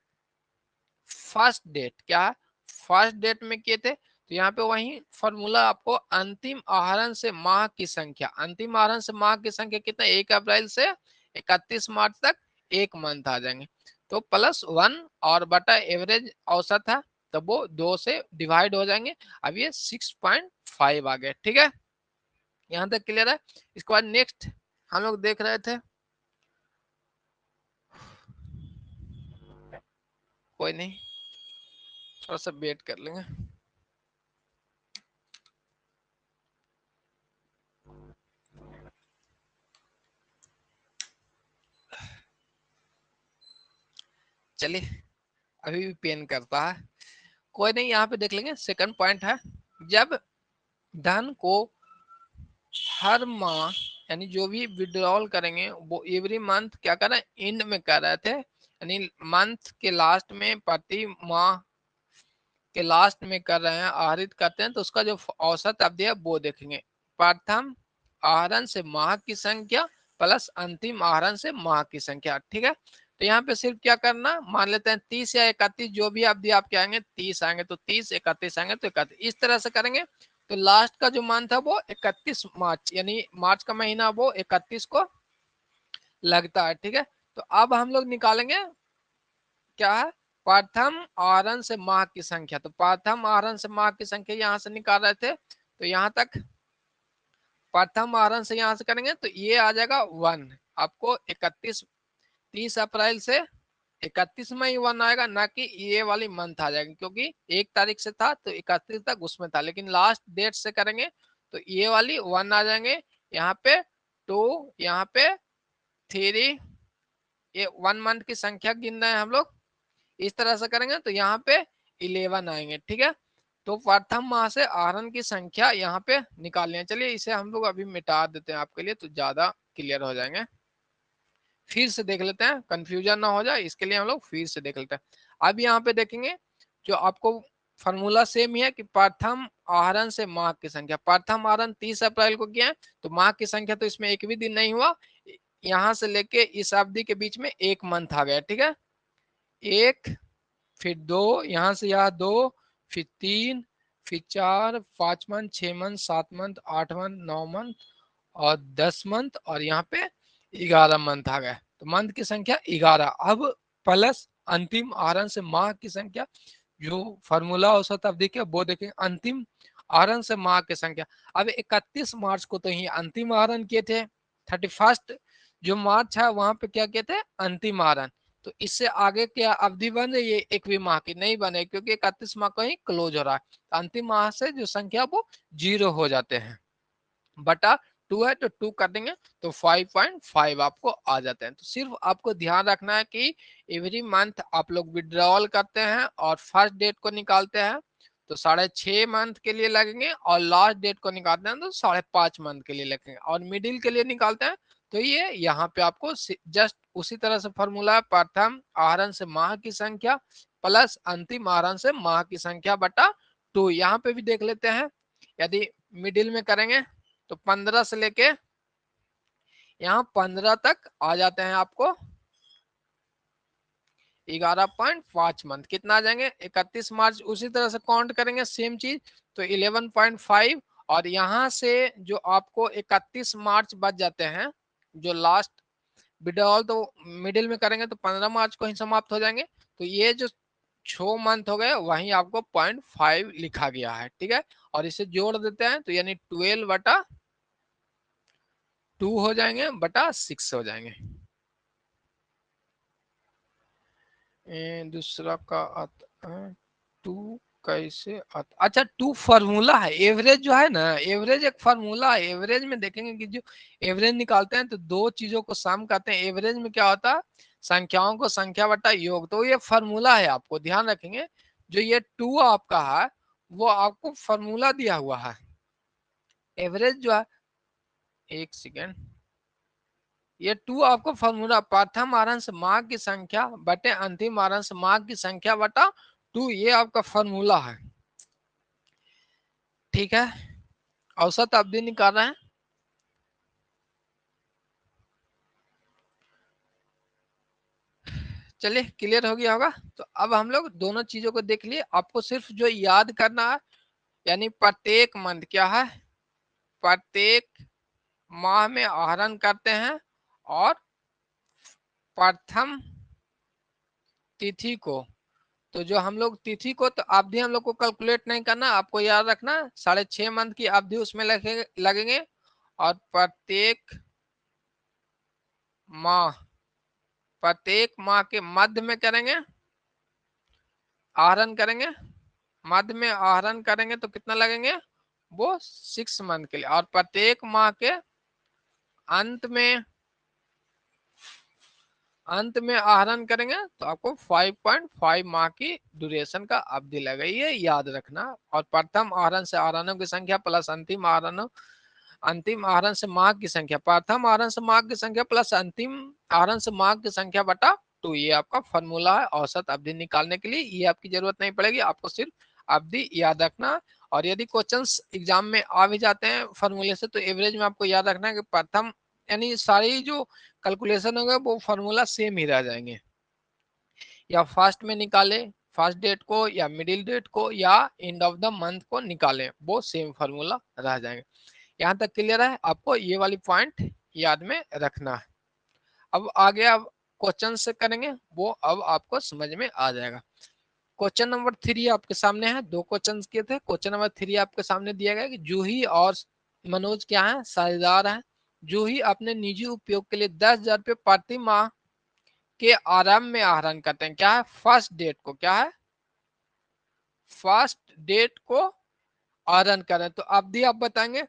फर्स्ट डेट क्या है, फर्स्ट डेट में किए थे, तो यहाँ पे वही फॉर्मूला आपको अंतिम आहरण से माह की संख्या, अंतिम आहरण से माह की संख्या कितना, 1 अप्रैल से 31 मार्च तक 1 मंथ आ जाएंगे, तो +1 और बटा एवरेज औसत है, तो वो 2 से डिवाइड हो जाएंगे। अब ये 6.5 आ गए। ठीक है, यहाँ तक क्लियर है। इसके बाद नेक्स्ट हम लोग देख रहे थे, कोई नहीं, थोड़ा सा वेट कर लेंगे। चलिए, अभी भी पेन करता है, कोई नहीं, यहाँ पे देख लेंगे। सेकंड पॉइंट है, जब धन को हर माह, यानी जो भी विड्रॉल करेंगे वो एवरी मंथ क्या कर रहे हैं, एंड में कर रहे थे, यानी मंथ के लास्ट में, प्रति माह के लास्ट में कर रहे हैं, आहरित करते हैं, तो उसका जो औसत अवधि है वो देखेंगे। प्रथम आहरण से माह की संख्या प्लस अंतिम आहरण से माह की संख्या। ठीक है, तो यहाँ पे सिर्फ क्या करना, मान लेते हैं 30 या 31, जो भी अवधि आपके आएंगे, 30 आएंगे तो 30, 31 आएंगे तो 31, इस तरह से करेंगे। तो लास्ट का जो मंथ है वो 31 मार्च, यानी मार्च का महीना वो 31 को लगता है। ठीक है, तो अब हम लोग निकालेंगे क्या है, प्रथम आहरण से माह की संख्या। तो प्रथम आहरण से माह की संख्या यहाँ से निकाल रहे थे, तो यहाँ तक प्रथम आहरण से यहाँ से करेंगे तो ये आ जाएगा 1। आपको 30 अप्रैल से 31 मई 1 आएगा, ना कि ये वाली मंथ आ जाएगी, क्योंकि 1 तारीख से था तो 31 तक उसमें था, लेकिन लास्ट डेट से करेंगे तो ये वाली 1 आ जाएंगे, यहाँ पे 2, यहाँ पे 3, ये 1 मंथ की संख्या गिन रहे हैं हम लोग, इस तरह से करेंगे तो यहाँ पे 11 आएंगे। ठीक है, तो प्रथम माह से आहरण की संख्या यहाँ पे निकाल लें। चलिए इसे हम लोग अभी मिटा देते हैं आपके लिए, तो ज्यादा क्लियर हो जाएंगे। फिर से देख लेते हैं, कंफ्यूजन ना हो जाए, इसके लिए हम लोग फिर से देख लेते हैं। अब यहाँ पे देखेंगे जो आपको फॉर्मूला सेम ही है कि प्रथम आहरण से माह की संख्या, प्रथम आहरण 30 अप्रैल को किया है, तो माह की संख्या तो इसमें एक भी दिन नहीं हुआ, यहाँ से लेके इस अवधि के बीच में एक मंथ आ गया। ठीक है, 1, फिर 2, यहाँ से यहाँ 2, फिर 3, फिर 4, 5 month, 6 month, 7 month, 8 month, 9 month और 10 मंथ, और यहाँ पे 11 मंथ आ गए, तो मंथ की संख्या 11। अब प्लस अंतिम आहरण से माह की संख्या, जो फॉर्मूला औसत अवधि के वो देखें, अंतिम आहरण से माह की संख्या। अब 31 मार्च को तो ही अंतिम आहरण किए थे, 31 जो मार्च है वहां पे क्या किए थे, अंतिम आहरण, तो इससे आगे क्या अवधि बन रही है, एक भी माह की नहीं बने, क्योंकि 31 माह को ही क्लोज हो रहा है, तो अंतिम माह से जो संख्या वो 0 हो जाते हैं, बटा 2 है तो 2 कर देंगे तो 5.5 आपको आ जाते हैं। तो सिर्फ आपको ध्यान रखना है कि एवरी मंथ आप लोग विड्रॉल करते हैं और फर्स्ट डेट को निकालते हैं तो 6.5 मंथ के लिए लगेंगे, और लास्ट डेट को निकालते हैं तो 5.5 मंथ के लिए लगेंगे, और मिडिल के लिए निकालते हैं तो ये यहाँ पे आपको जस्ट उसी तरह से फॉर्मूला है, प्रथम आहरण से माह की संख्या प्लस अंतिम आहरण से माह की संख्या बटा 2। यहाँ पे भी देख लेते हैं, यदि मिडिल में करेंगे तो 15 से लेके यहाँ 15 तक आ जाते हैं आपको 11.5 मंथ, कितना आ जाएंगे 31 मार्च, उसी तरह से काउंट करेंगे सेम चीज तो 11.5, और यहाँ से जो आपको 31 मार्च बच जाते हैं, जो लास्ट विड्रॉल तो मिडिल में करेंगे तो 15 मार्च को ही समाप्त हो जाएंगे, तो ये जो 6 मंथ हो गए वहीं आपको 0.5 लिखा गया है। ठीक है, और इसे जोड़ देते हैं तो यानी 12/2 हो जाएंगे बटा 6 हो जाएंगे। दूसरा का आता है 2 कैसे आता, अच्छा 2 फार्मूला है, एवरेज जो है ना, एवरेज एक फार्मूला है। एवरेज में देखेंगे कि जो एवरेज निकालते हैं तो दो चीजों को सम करते हैं, एवरेज में क्या होता है, संख्याओं को संख्या बटा योग, तो ये फार्मूला है, आपको ध्यान रखेंगे जो ये 2 आपका है वो आपको फार्मूला दिया हुआ है। एवरेज जो है, एक सेकेंड, ये 2 आपको फॉर्मूला प्रथम आहरण से माह की संख्या बटे अंतिम आहरण से माह की संख्या बटा 2, ये आपका फॉर्मूला है। ठीक है, औसत अवधि निकाल रहे हैं। चलिए क्लियर हो गया होगा, तो अब हम लोग दोनों चीजों को देख लिए, आपको सिर्फ जो याद करना है, यानी प्रत्येक मंथ क्या है, प्रत्येक माह में आहरण करते हैं, और प्रथम तिथि को, तो जो हम लोग तिथि को तो अवधि हम लोग को कैलकुलेट नहीं करना, आपको याद रखना 6.5 मंथ की अवधि उसमें लगेंगे, और माह प्रत्येक माह के मध्य में करेंगे, आहरण करेंगे, मध्य में आहरण करेंगे तो कितना लगेंगे वो 6 मंथ के लिए, और प्रत्येक माह के अंत में आहरण करेंगे तो आपको 5.5 माह की ड्यूरेशन का अवधि लगेगा, ये याद रखना। और प्रथम आहरण से आहरणों की संख्या प्लस अंतिम आहरण से माह की संख्या, प्रथम आहरण से माह की संख्या प्लस अंतिम आहरण से माह की संख्या बटा 2, ये आपका फॉर्मूला है औसत अवधि निकालने के लिए, ये आपकी जरूरत नहीं पड़ेगी, आपको सिर्फ अवधि याद रखना। और यदि क्वेश्चंस एग्जाम में आ भी जाते हैं फॉर्मूले से तो एवरेज में आपको याद रखना है कि प्रथम, यानी सारी जो कैलकुलेशन होगा वो फॉर्मूला सेम ही रह जाएंगे, या फर्स्ट में निकाले फर्स्ट डेट को, या मिडिल डेट को, या एंड ऑफ द मंथ को निकाले, वो सेम फॉर्मूला रह जाएंगे। यहाँ तक क्लियर है, आपको ये वाली पॉइंट याद में रखना है। अब आगे अब क्वेश्चन से करेंगे, वो अब आपको समझ में आ जाएगा। क्वेश्चन नंबर 3 आपके सामने है, 2 क्वेश्चन किए थे, क्वेश्चन नंबर 3 आपके सामने दिया गया कि जूही और मनोज क्या है, साझेदार हैं, जो ही अपने निजी उपयोग के लिए 10,000 रुपये प्रति माह के आरंभ में आहरण करते हैं। क्या है? फर्स्ट डेट को, क्या है? फर्स्ट डेट को आहरण करें। तो अवधि आप बताएंगे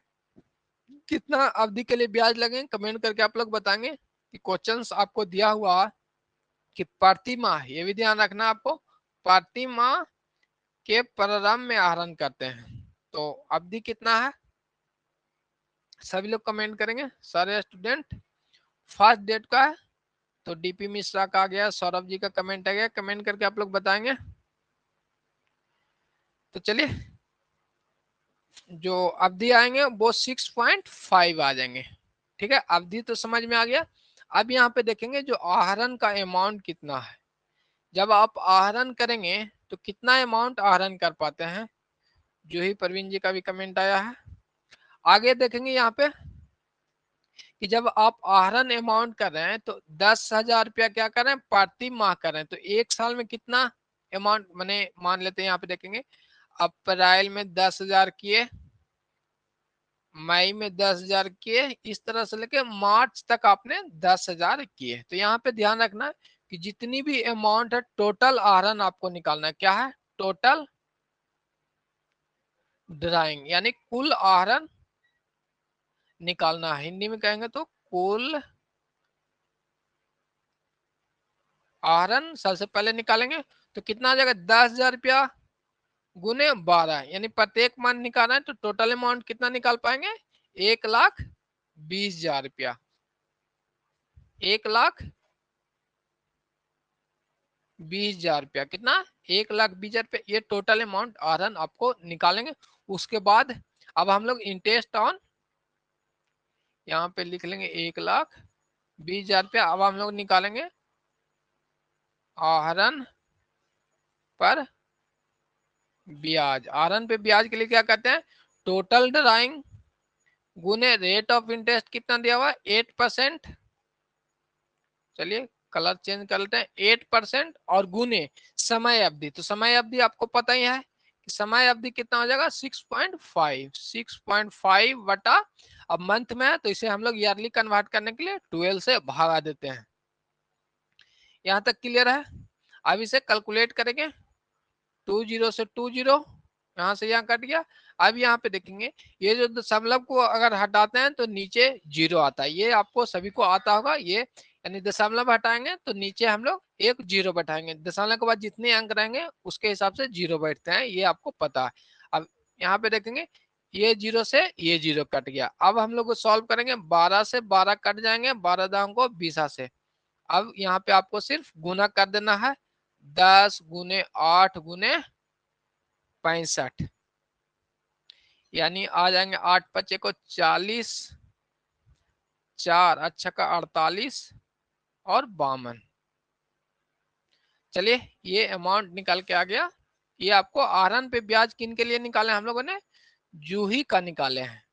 कितना अवधि के लिए ब्याज लगेंगे, कमेंट करके आप लोग बताएंगे कि क्वेश्चंस आपको दिया हुआ कि प्रति माह, ये भी ध्यान रखना आपको, प्रति माह के प्रारंभ में आहरण करते हैं तो अवधि कितना है, सभी लोग कमेंट करेंगे सारे स्टूडेंट। फर्स्ट डेट का है तो डीपी मिश्रा का आ गया, सौरभ जी का कमेंट आ गया, कमेंट करके आप लोग बताएंगे। तो चलिए जो अवधि आएंगे वो 6.5 आ जाएंगे। ठीक है, अवधि तो समझ में आ गया। अब यहाँ पे देखेंगे जो आहरण का अमाउंट कितना है। जब आप आहरण करेंगे तो कितना अमाउंट आहरण कर पाते हैं, जो ही प्रवीण जी का भी कमेंट आया है। आगे देखेंगे यहाँ पे कि जब आप आहरण अमाउंट कर रहे हैं तो 10,000 रुपया क्या कर रहे हैं, प्रति माह कर रहे हैं। तो एक साल में कितना अमाउंट, मैंने मान लेते हैं यहाँ पे देखेंगे अप्रैल में 10,000 किए, मई में 10,000 किए, इस तरह से लेके मार्च तक आपने 10,000 किए। तो यहाँ पे ध्यान रखना कि जितनी भी अमाउंट है टोटल आहरण आपको निकालना है। क्या है? टोटल ड्राइंग, यानी कुल आहरण निकालना है। हिंदी में कहेंगे तो कुल आहरण सबसे पहले निकालेंगे। तो कितना आ जाएगा, 10,000 रुपया गुने 12, यानी प्रत्येक मान निकालना है तो टोटल अमाउंट कितना निकाल पाएंगे, 1,20,000 रुपया। 1,20,000 रुपया कितना, 1,20,000 रुपया, ये टोटल अमाउंट आहरण आपको निकालेंगे। उसके बाद अब हम लोग इंटरेस्ट ऑन, यहाँ पे लिख लेंगे 1,20,000 रुपया। अब हम लोग निकालेंगे आहरण पर ब्याज। आहरण पे ब्याज के लिए क्या करते हैं, टोटल ड्राइंग गुने रेट ऑफ इंटरेस्ट कितना दिया हुआ है, 8%। चलिए कलर चेंज कर लेते हैं, 8% और गुने समय अवधि। तो समय अवधि आपको पता ही है कि समय अवधि कितना हो जाएगा, 6.5 बटा, अब मंथ में है तो इसे हम लोग ईयरली कन्वर्ट करने के लिए 12 से भागा देते हैं। यहाँ तक क्लियर है। अब इसे कैलकुलेट करेंगे, 20 से 20 यहाँ से यहाँ कट गया। अब यहाँ पे देखेंगे ये जो दशमलव को अगर हटाते हैं तो नीचे 0 आता है, ये आपको सभी को आता होगा। ये यानी दशमलव हटाएंगे तो नीचे हम लोग एक 0 बैठाएंगे, दशमलव के बाद जितने अंक रहेंगे उसके हिसाब से 0 बैठते हैं, ये आपको पता है। अब यहाँ पे देखेंगे ये 0 से ये 0 कट गया। अब हम लोग सॉल्व करेंगे, 12 से 12 कट जाएंगे, 12 दाम को 20 से। अब यहाँ पे आपको सिर्फ गुना कर देना है, 10 गुने 8 गुने 65, यानी आ जाएंगे 8 बच्चे को 40, 4 अच्छा का 48 और 52। चलिए ये अमाउंट निकल के आ गया। ये आपको आहरण पे ब्याज किन के लिए निकाले, हम लोगों ने जूही का निकाले हैं।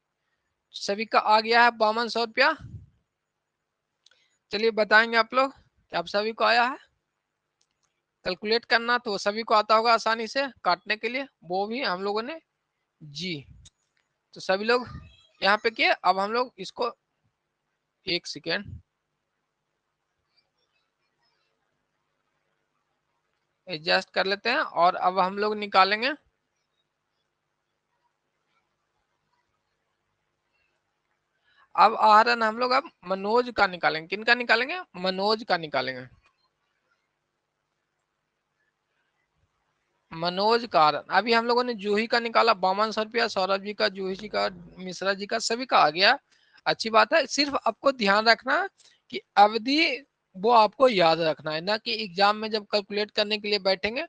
सभी का आ गया है 5200 रुपया। चलिए बताएंगे आप लोग कि आप सभी को आया है। कैलकुलेट करना तो सभी को आता होगा आसानी से काटने के लिए, वो भी हम लोगों ने जी। तो सभी लोग यहाँ पे किए। अब हम लोग इसको एक सेकेंड एडजस्ट कर लेते हैं और अब हम लोग निकालेंगे अब आहरण। हम लोग अब मनोज का निकालेंगे, किन का निकालेंगे, मनोज का निकालेंगे। मनोज का आहरण अभी हम लोगों ने जूही का निकाला 5200 रुपया, सौरभ जी का, जूही जी का, मिश्रा जी का, सभी का आ गया। अच्छी बात है। सिर्फ आपको ध्यान रखना कि अवधि वो आपको याद रखना है, ना कि एग्जाम में जब कैलकुलेट करने के लिए बैठेंगे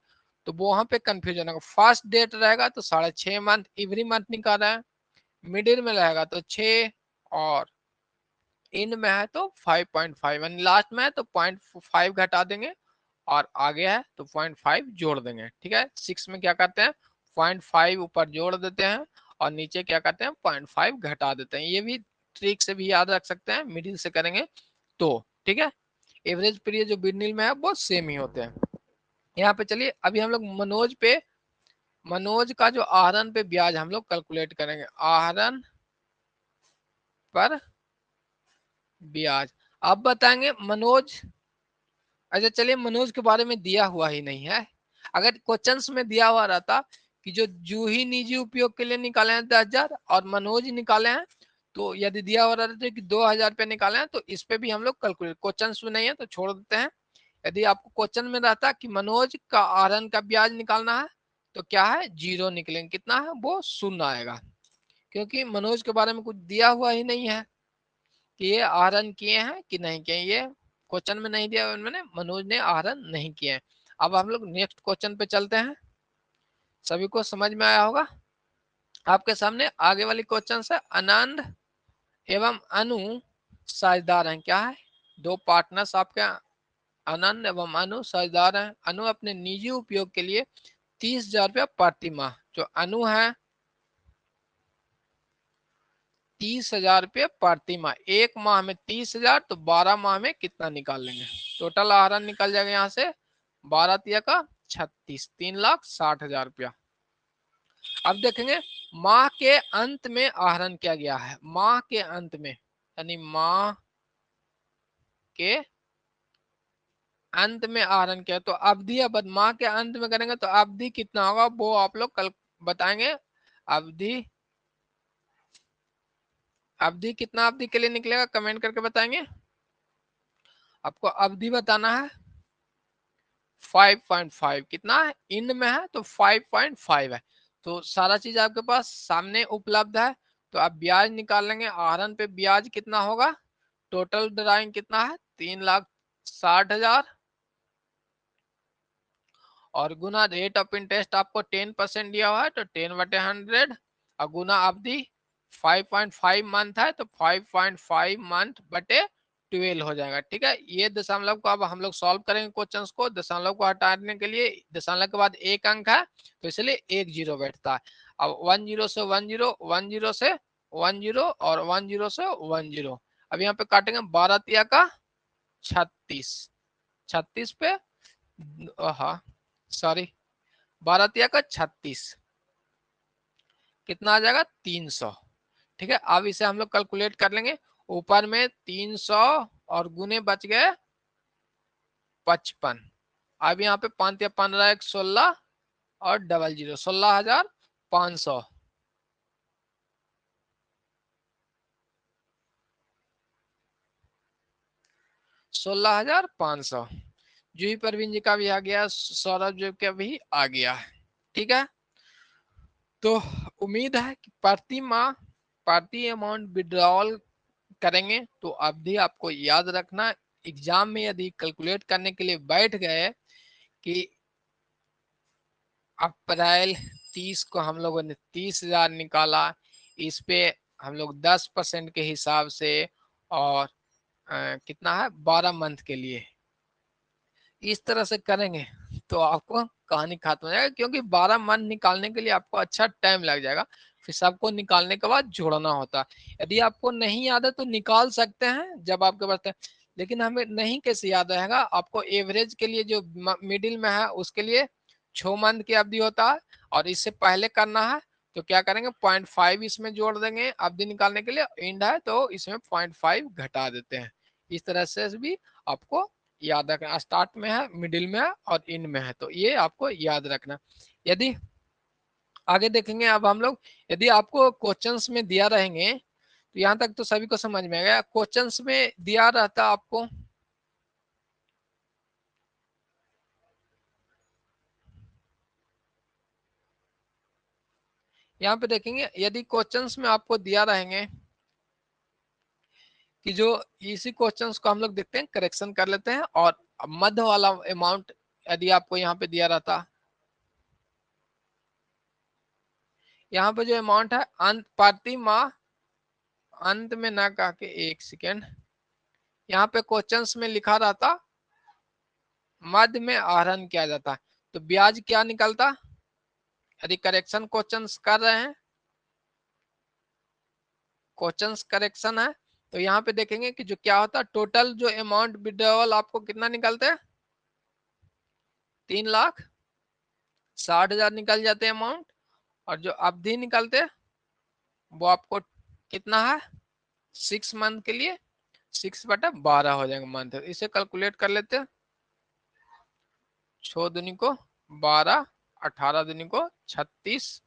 तो वहां पे कंफ्यूजन होगा। फर्स्ट डेट रहेगा तो 6.5 मंथ एवरी मंथ निकाल रहा है, मिडिल में रहेगा तो 6, और इन में है तो 5.5, लास्ट में है तो 0.5 घटा देंगे, और आगे है तो 0.5 जोड़ देंगे। ठीक है, 6 में क्या करते हैं 0.5 ऊपर जोड़ देते हैं और नीचे क्या करते हैं 0.5 घटा देते हैं। ये भी ट्रिक से भी याद रख सकते हैं, मिडिल से करेंगे तो। ठीक है, एवरेज पीरियड जो मिडिल में है वो सेम ही होते हैं। यहाँ पे चलिए अभी हम लोग मनोज का जो आहरण पे ब्याज हम लोग कैलकुलेट करेंगे। आहरण पर ब्याज। अब बताएंगे मनोज, अच्छा चलिए मनोज के बारे में दिया हुआ ही नहीं है। अगर क्वेश्चंस में दिया हुआ रहता कि जो जूही निजी उपयोग के लिए निकाले हैं 10,000 और मनोज निकाले हैं, तो यदि दिया हुआ रहता कि 2,000 रुपये निकाले हैं तो इस पे भी हम लोग कैलकुलेट, क्वेश्चन में नहीं है तो छोड़ देते हैं। यदि आपको क्वेश्चन में रहता कि मनोज का आहरण का ब्याज निकालना है तो क्या है, 0 निकलेंगे, कितना है वो 0 आएगा, क्योंकि मनोज के बारे में कुछ दिया हुआ ही नहीं है कि ये आहरण किए हैं कि नहीं किए, ये क्वेश्चन में नहीं दिया मैंने, मनोज ने आहरण नहीं किए हैं। अब हम लोग नेक्स्ट क्वेश्चन पे चलते हैं, सभी को समझ में आया होगा। आपके सामने आगे वाली क्वेश्चन है, आनंद एवं अनु साझेदार हैं, क्या है, दो पार्टनर्स आपके आनंद एवं अनु साझेदार हैं। अनु अपने निजी उपयोग के लिए 30,000 रुपया प्रति माह, जो अनु है 30,000 रुपये प्रति माह, एक माह में 30,000 तो 12 माह में कितना निकाल लेंगे, टोटल आहरण निकल जाएगा यहाँ से 12 तिया का 36, 3,60,000 रुपया। अब देखेंगे माह के अंत में आहरण किया गया है, माह के अंत में यानी माह के अंत में आहरण किया, तो अवधि, अब माह के अंत में करेंगे तो अवधि कितना होगा वो आप लोग कल बताएंगे। अवधि, अवधि कितना अवधि के लिए निकलेगा कमेंट करके बताएंगे। आपको अवधि बताना है 5.5, कितना है इन में है तो 5.5 है, तो सारा चीज आपके पास सामने उपलब्ध है। तो आप ब्याज निकाल लेंगे, आहरण पे ब्याज कितना होगा, टोटल ड्राइंग कितना है 3,60,000 और गुना रेट ऑफ इंटरेस्ट आपको 10% दिया हुआ है तो 10/100 और गुना अवधि 5.5 मंथ है तो 5.5 मंथ बटे 12 हो जाएगा। ठीक है, ये दशमलव को अब हम लोग सॉल्व करेंगे क्वेश्चंस को, दशमलव को हटाने के लिए दशमलव के बाद एक अंक है तो इसलिए एक जीरो बैठता है। अब 10 से 10, 10 से 10 और 10 से 10, अब यहाँ पे काटेंगे 12 तिया का 36, 36 पे हाँ सॉरी 12 तिया का 36 कितना आ जाएगा 300। ठीक है, अब इसे हम लोग कैलकुलेट कर लेंगे, ऊपर में 300 और गुने बच गए 55, अब यहाँ पे 5 या 15 एक 16 और 00 16,500, 16,500 जूही परवीन जी का भी आ गया, सौरभ जी का भी आ गया। ठीक है, तो उम्मीद है कि प्रति माह प्रति अमाउंट विड्रॉल करेंगे तो अवधि आपको याद रखना, एग्जाम में यदि कैलकुलेट करने के लिए बैठ गए कि अप्रैल 30 को हम लोगों ने 30,000 निकाला, इस पे हम लोग 10% के हिसाब से और कितना है 12 मंथ के लिए इस तरह से करेंगे तो आपको कहानी खत्म हो जाएगा, क्योंकि 12 मंथ निकालने के लिए आपको अच्छा टाइम लग जाएगा, फिर सबको निकालने के बाद जोड़ना होता है। यदि आपको नहीं याद है तो निकाल सकते हैं जब आपके पास है, लेकिन हमें नहीं कैसे याद रहेगा, आपको एवरेज के लिए जो मिडिल में है उसके लिए 6 मंथ की अवधि होता है और इससे पहले करना है तो क्या करेंगे 0.5 इसमें जोड़ देंगे अवधि निकालने के लिए, एंड है तो इसमें 0.5 घटा देते हैं। इस तरह से भी आपको याद रखना, स्टार्ट में है मिडिल में है और इन में है, तो ये आपको याद रखना। यदि आगे देखेंगे अब हम लोग, यदि आपको क्वेश्चंस में दिया रहेंगे तो यहाँ तक तो सभी को समझ में आ गया, क्वेश्चंस में दिया रहता आपको यहाँ पे देखेंगे, यदि क्वेश्चंस में आपको दिया रहेंगे कि जो इसी क्वेश्चंस को हम लोग देखते हैं करेक्शन कर लेते हैं, और मध्य वाला अमाउंट यदि आपको यहाँ पे दिया रहता, यहाँ पे जो अमाउंट है अंत प्रति माह, अंत में ना कह के एक सेकेंड, यहाँ पे क्वेश्चंस में लिखा रहता मध्य में आहरण किया जाता है तो ब्याज क्या निकलता, यदि करेक्शन क्वेश्चंस कर रहे हैं, क्वेश्चंस करेक्शन है तो यहाँ पे देखेंगे कि जो क्या होता है टोटल जो अमाउंट विड्रॉवल आपको कितना निकलते हैं 3,60,000 निकल जाते हैं अमाउंट, और जो अवधि निकलते हैं वो आपको कितना है 6 मंथ के लिए 6/12 हो जाएगा मंथ। इसे कैलकुलेट कर लेते हैं। 6 दूनी को 12, 18 दूनी को 36,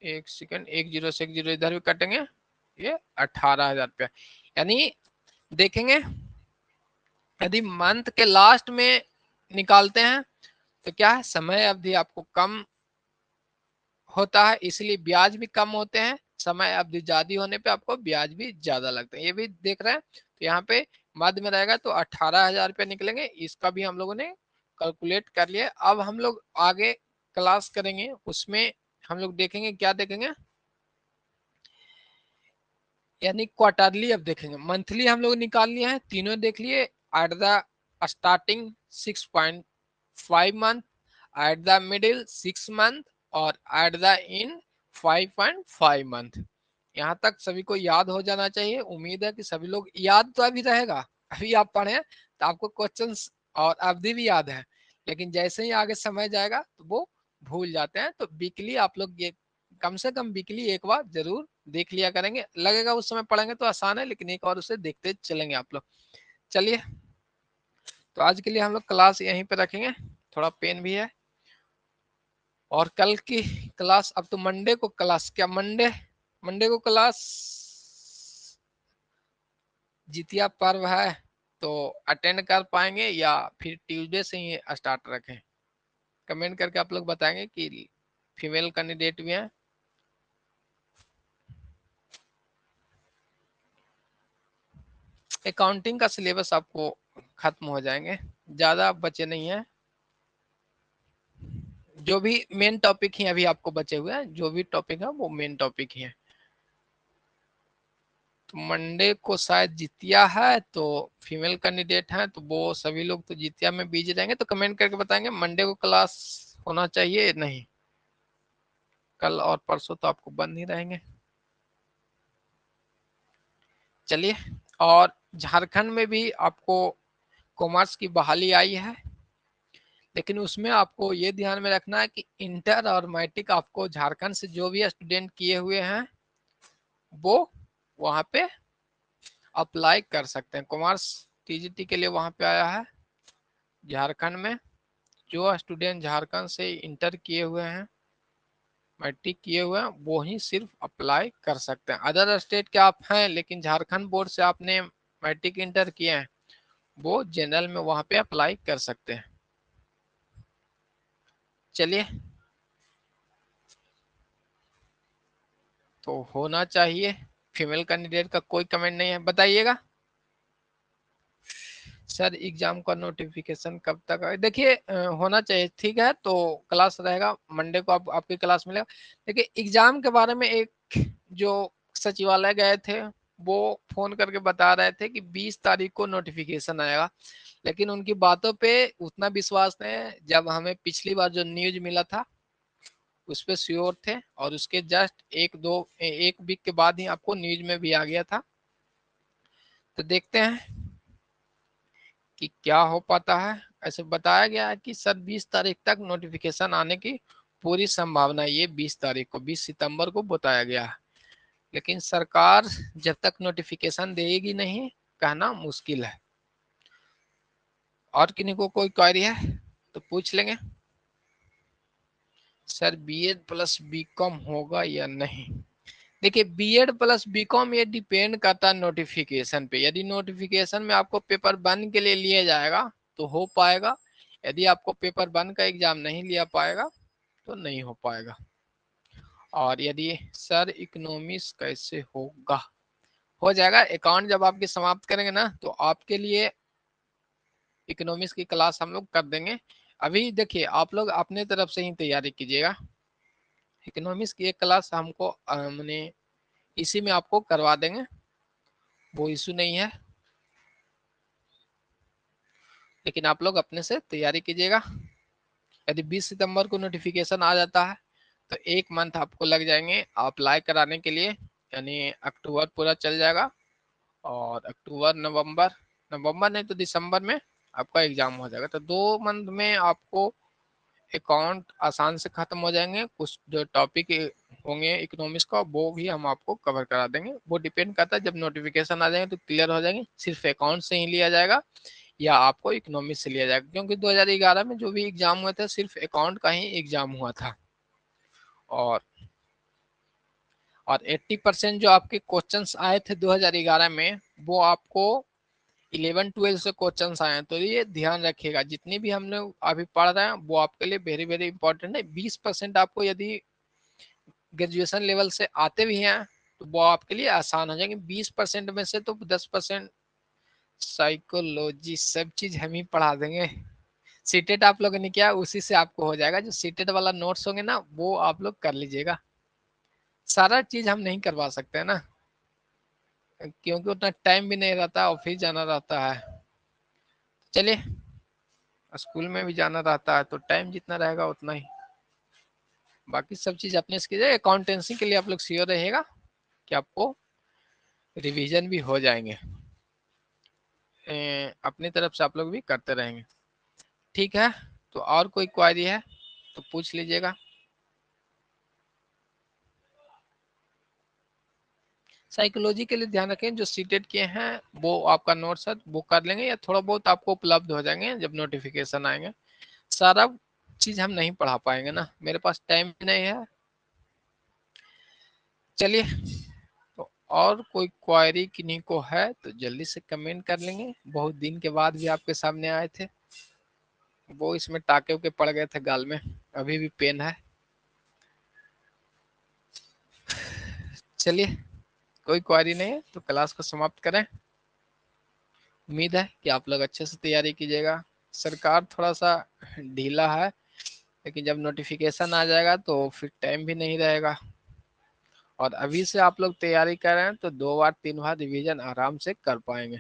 1 सेकंड, 1 0 से 1 0 इधर भी कटेंगे, ये 18,000 रुपया। यानी देखेंगे यदि मंथ के लास्ट में निकालते हैं तो क्या है, समय अवधि आपको कम होता है, इसलिए ब्याज भी कम होते हैं। समय अवधि ज्यादा होने पे आपको ब्याज भी ज्यादा लगता है, ये भी देख रहे हैं। तो यहाँ पे मध्य में रहेगा तो 18,000 रुपया निकलेंगे। इसका भी हम लोगों ने कैलकुलेट कर लिया। अब हम लोग आगे क्लास करेंगे, उसमें हम लोग देखेंगे, क्या देखेंगे, यानी क्वार्टरली अब देखेंगे। मंथली हम लोग निकाल लिए हैं, तीनों देख लिए। At the starting 6.5 month, at the middle 6 month, और एट द इन 5.5 मंथ। यहाँ तक सभी को याद हो जाना चाहिए। उम्मीद है कि सभी लोग याद तो अभी रहेगा, अभी आप पढ़े तो आपको क्वेश्चंस और अवधि भी याद है, लेकिन जैसे ही आगे समय जाएगा तो वो भूल जाते हैं। तो वीकली आप लोग ये कम से कम वीकली एक बार जरूर देख लिया करेंगे। लगेगा उस समय पढ़ेंगे तो आसान है, लेकिन एक और उसे देखते चलेंगे आप लोग। चलिए, तो आज के लिए हम लोग क्लास यहीं पे रखेंगे। थोड़ा पेन भी है। और कल की क्लास, अब तो मंडे को क्लास, क्या मंडे को क्लास, जितिया पर्व है तो अटेंड कर पाएंगे या फिर ट्यूसडे से ही स्टार्ट रखें? कमेंट करके आप लोग बताएंगे कि फीमेल कैंडिडेट भी हैं। अकाउंटिंग का सिलेबस आपको खत्म हो जाएंगे, ज्यादा बचे नहीं है। जो भी मेन टॉपिक ही अभी आपको बचे हुए हैं, जो भी टॉपिक है वो मेन टॉपिक ही है। तो मंडे को शायद जितिया है, तो फीमेल कैंडिडेट हैं तो वो सभी लोग तो जितिया में बिजी रहेंगे। तो कमेंट करके बताएंगे मंडे को क्लास होना चाहिए नहीं। कल और परसों तो आपको बंद ही रहेंगे। चलिए, और झारखंड में भी आपको कॉमर्स की बहाली आई है, लेकिन उसमें आपको ये ध्यान में रखना है कि इंटर और मैट्रिक आपको झारखंड से जो भी स्टूडेंट किए हुए हैं वो वहां पे अप्लाई कर सकते हैं। कॉमर्स टीजीटी के लिए वहां पे आया है झारखंड में। जो स्टूडेंट झारखंड से इंटर किए हुए हैं, मैट्रिक किए हुए हैं, वो ही सिर्फ अप्लाई कर सकते हैं। अदर स्टेट के आप हैं लेकिन झारखंड बोर्ड से आपने मैट्रिक इंटर किए हैं, वो जनरल में वहां पे अप्लाई कर सकते हैं। चलिए, तो होना चाहिए। फीमेल कैंडिडेट का कोई कमेंट नहीं है, बताइएगा। सर एग्जाम का नोटिफिकेशन कब तक आए? देखिए होना चाहिए, ठीक है। तो क्लास रहेगा मंडे को, आपकी क्लास मिलेगा। देखिए एग्जाम के बारे में एक जो सचिवालय गए थे वो फोन करके बता रहे थे कि 20 तारीख को नोटिफिकेशन आएगा, लेकिन उनकी बातों पे उतना विश्वास नहीं है। जब हमें पिछली बार जो न्यूज मिला था उस पर श्योर थे, और उसके जस्ट एक वीक के बाद ही आपको न्यूज में भी आ गया था। तो देखते हैं कि क्या हो पाता है। ऐसे बताया गया है कि सर 20 तारीख तक नोटिफिकेशन आने की पूरी संभावना है। ये 20 तारीख को, 20 सितंबर को बताया गया है, लेकिन सरकार जब तक नोटिफिकेशन देगी नहीं, कहना मुश्किल है। और किन्हीं को कोई क्वेरी है तो पूछ लेंगे। सर बीएड प्लस बीकॉम होगा या नहीं? देखिए बीएड प्लस बीकॉम ये डिपेंड करता है नोटिफिकेशन पे। यदि नोटिफिकेशन में आपको पेपर वन के लिए लिया जाएगा तो हो पाएगा, यदि आपको पेपर वन का एग्जाम नहीं लिया पाएगा तो नहीं हो पाएगा। और यदि सर इकोनॉमिक्स कैसे होगा? हो जाएगा। अकाउंट जब आपकी समाप्त करेंगे ना तो आपके लिए इकोनॉमिक्स की क्लास हम लोग कर देंगे। अभी देखिए आप लोग अपने तरफ से ही तैयारी कीजिएगा। इकोनॉमिक्स की एक क्लास हमको मैंने इसी में आपको करवा देंगे, वो इशू नहीं है। लेकिन आप लोग अपने से तैयारी कीजिएगा। यदि 20 सितंबर को नोटिफिकेशन आ जाता है तो 1 मंथ आपको लग जाएंगे अप्लाई कराने के लिए, यानी अक्टूबर पूरा चल जाएगा, और अक्टूबर नवंबर, नवंबर नहीं तो दिसंबर में आपका एग्जाम हो जाएगा। तो 2 मंथ में आपको अकाउंट आसान से खत्म हो जाएंगे, कुछ जो टॉपिक होंगे इकोनॉमिक्स का वो भी हम आपको कवर करा देंगे। वो डिपेंड करता है, जब नोटिफिकेशन आ जाएंगे तो क्लियर हो जाएंगे, सिर्फ अकाउंट से ही लिया जाएगा या आपको इकोनॉमिक्स से लिया जाएगा, क्योंकि 2011 में जो भी एग्जाम हुआ था सिर्फ अकाउंट का ही एग्जाम हुआ था। और 80% जो आपके क्वेश्चंस आए थे 2011 में वो आपको 11-12 से क्वेश्चंस आए हैं। तो ये ध्यान रखिएगा, जितनी भी हम लोग अभी पढ़ रहे हैं वो आपके लिए वेरी वेरी इंपॉर्टेंट है। 20% आपको यदि ग्रेजुएशन लेवल से आते भी हैं तो वो आपके लिए आसान हो जाएंगे। 20% में से तो 10% साइकोलॉजी सब चीज हम ही पढ़ा देंगे। सीटेट आप लोगों ने किया उसी से आपको हो जाएगा, जो सीटेट वाला नोट्स होंगे ना वो आप लोग कर लीजिएगा। सारा चीज हम नहीं करवा सकते हैं ना, क्योंकि उतना टाइम भी नहीं रहता, ऑफिस जाना रहता है, चलिए स्कूल में भी जाना रहता है, तो टाइम जितना रहेगा उतना ही। बाकी सब चीज अपने से कीजिए। अकाउंटेंसी के लिए आप लोग श्योर रहिएगा कि आपको रिवीजन भी हो जाएंगे, अपनी तरफ से आप लोग भी करते रहेंगे। ठीक है, तो और कोई क्वेरी है तो पूछ लीजिएगा। साइकोलॉजी के लिए ध्यान रखें, जो सीटेट किए हैं वो आपका नोट्स है वो कर लेंगे, या थोड़ा बहुत आपको उपलब्ध हो जाएंगे जब नोटिफिकेशन आएंगे। सारा चीज हम नहीं पढ़ा पाएंगे ना, मेरे पास टाइम भी नहीं है। चलिए, तो और कोई क्वेरी किन्हीं को है तो जल्दी से कमेंट कर लेंगे। बहुत दिन के बाद भी आपके सामने आए थे, वो इसमें टाके उके पड़ गए थे गाल में, अभी भी पेन है। चलिए, कोई क्वेरी नहीं है तो क्लास को समाप्त करें। उम्मीद है कि आप लोग अच्छे से तैयारी कीजिएगा। सरकार थोड़ा सा ढीला है, लेकिन जब नोटिफिकेशन आ जाएगा तो फिर टाइम भी नहीं रहेगा। और अभी से आप लोग तैयारी कर रहे हैं तो 2 बार 3 बार रिवीजन आराम से कर पाएंगे।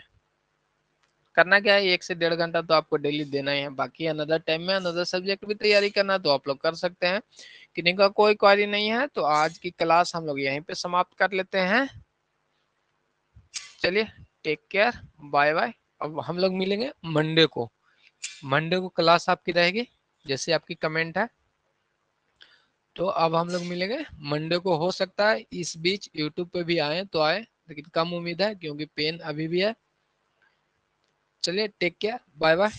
करना क्या है, 1 से 1.5 घंटा तो आपको डेली देना ही है। बाकी अनदर टाइम में अनदर सब्जेक्ट भी तैयारी करना तो आप लोग कर सकते हैं। किन्हीं का कोई क्वेरी नहीं है तो आज की क्लास हम लोग यहीं पे समाप्त कर लेते हैं। चलिए, टेक केयर, बाय बाय। अब हम लोग मिलेंगे मंडे को। मंडे को क्लास आपकी रहेगी, जैसे आपकी कमेंट है। तो अब हम लोग मिलेंगे मंडे को। हो सकता है इस बीच यूट्यूब पे भी आए तो आए, लेकिन कम उम्मीद है क्योंकि पेन अभी भी है। चलिए, टेक केयर, बाय बाय।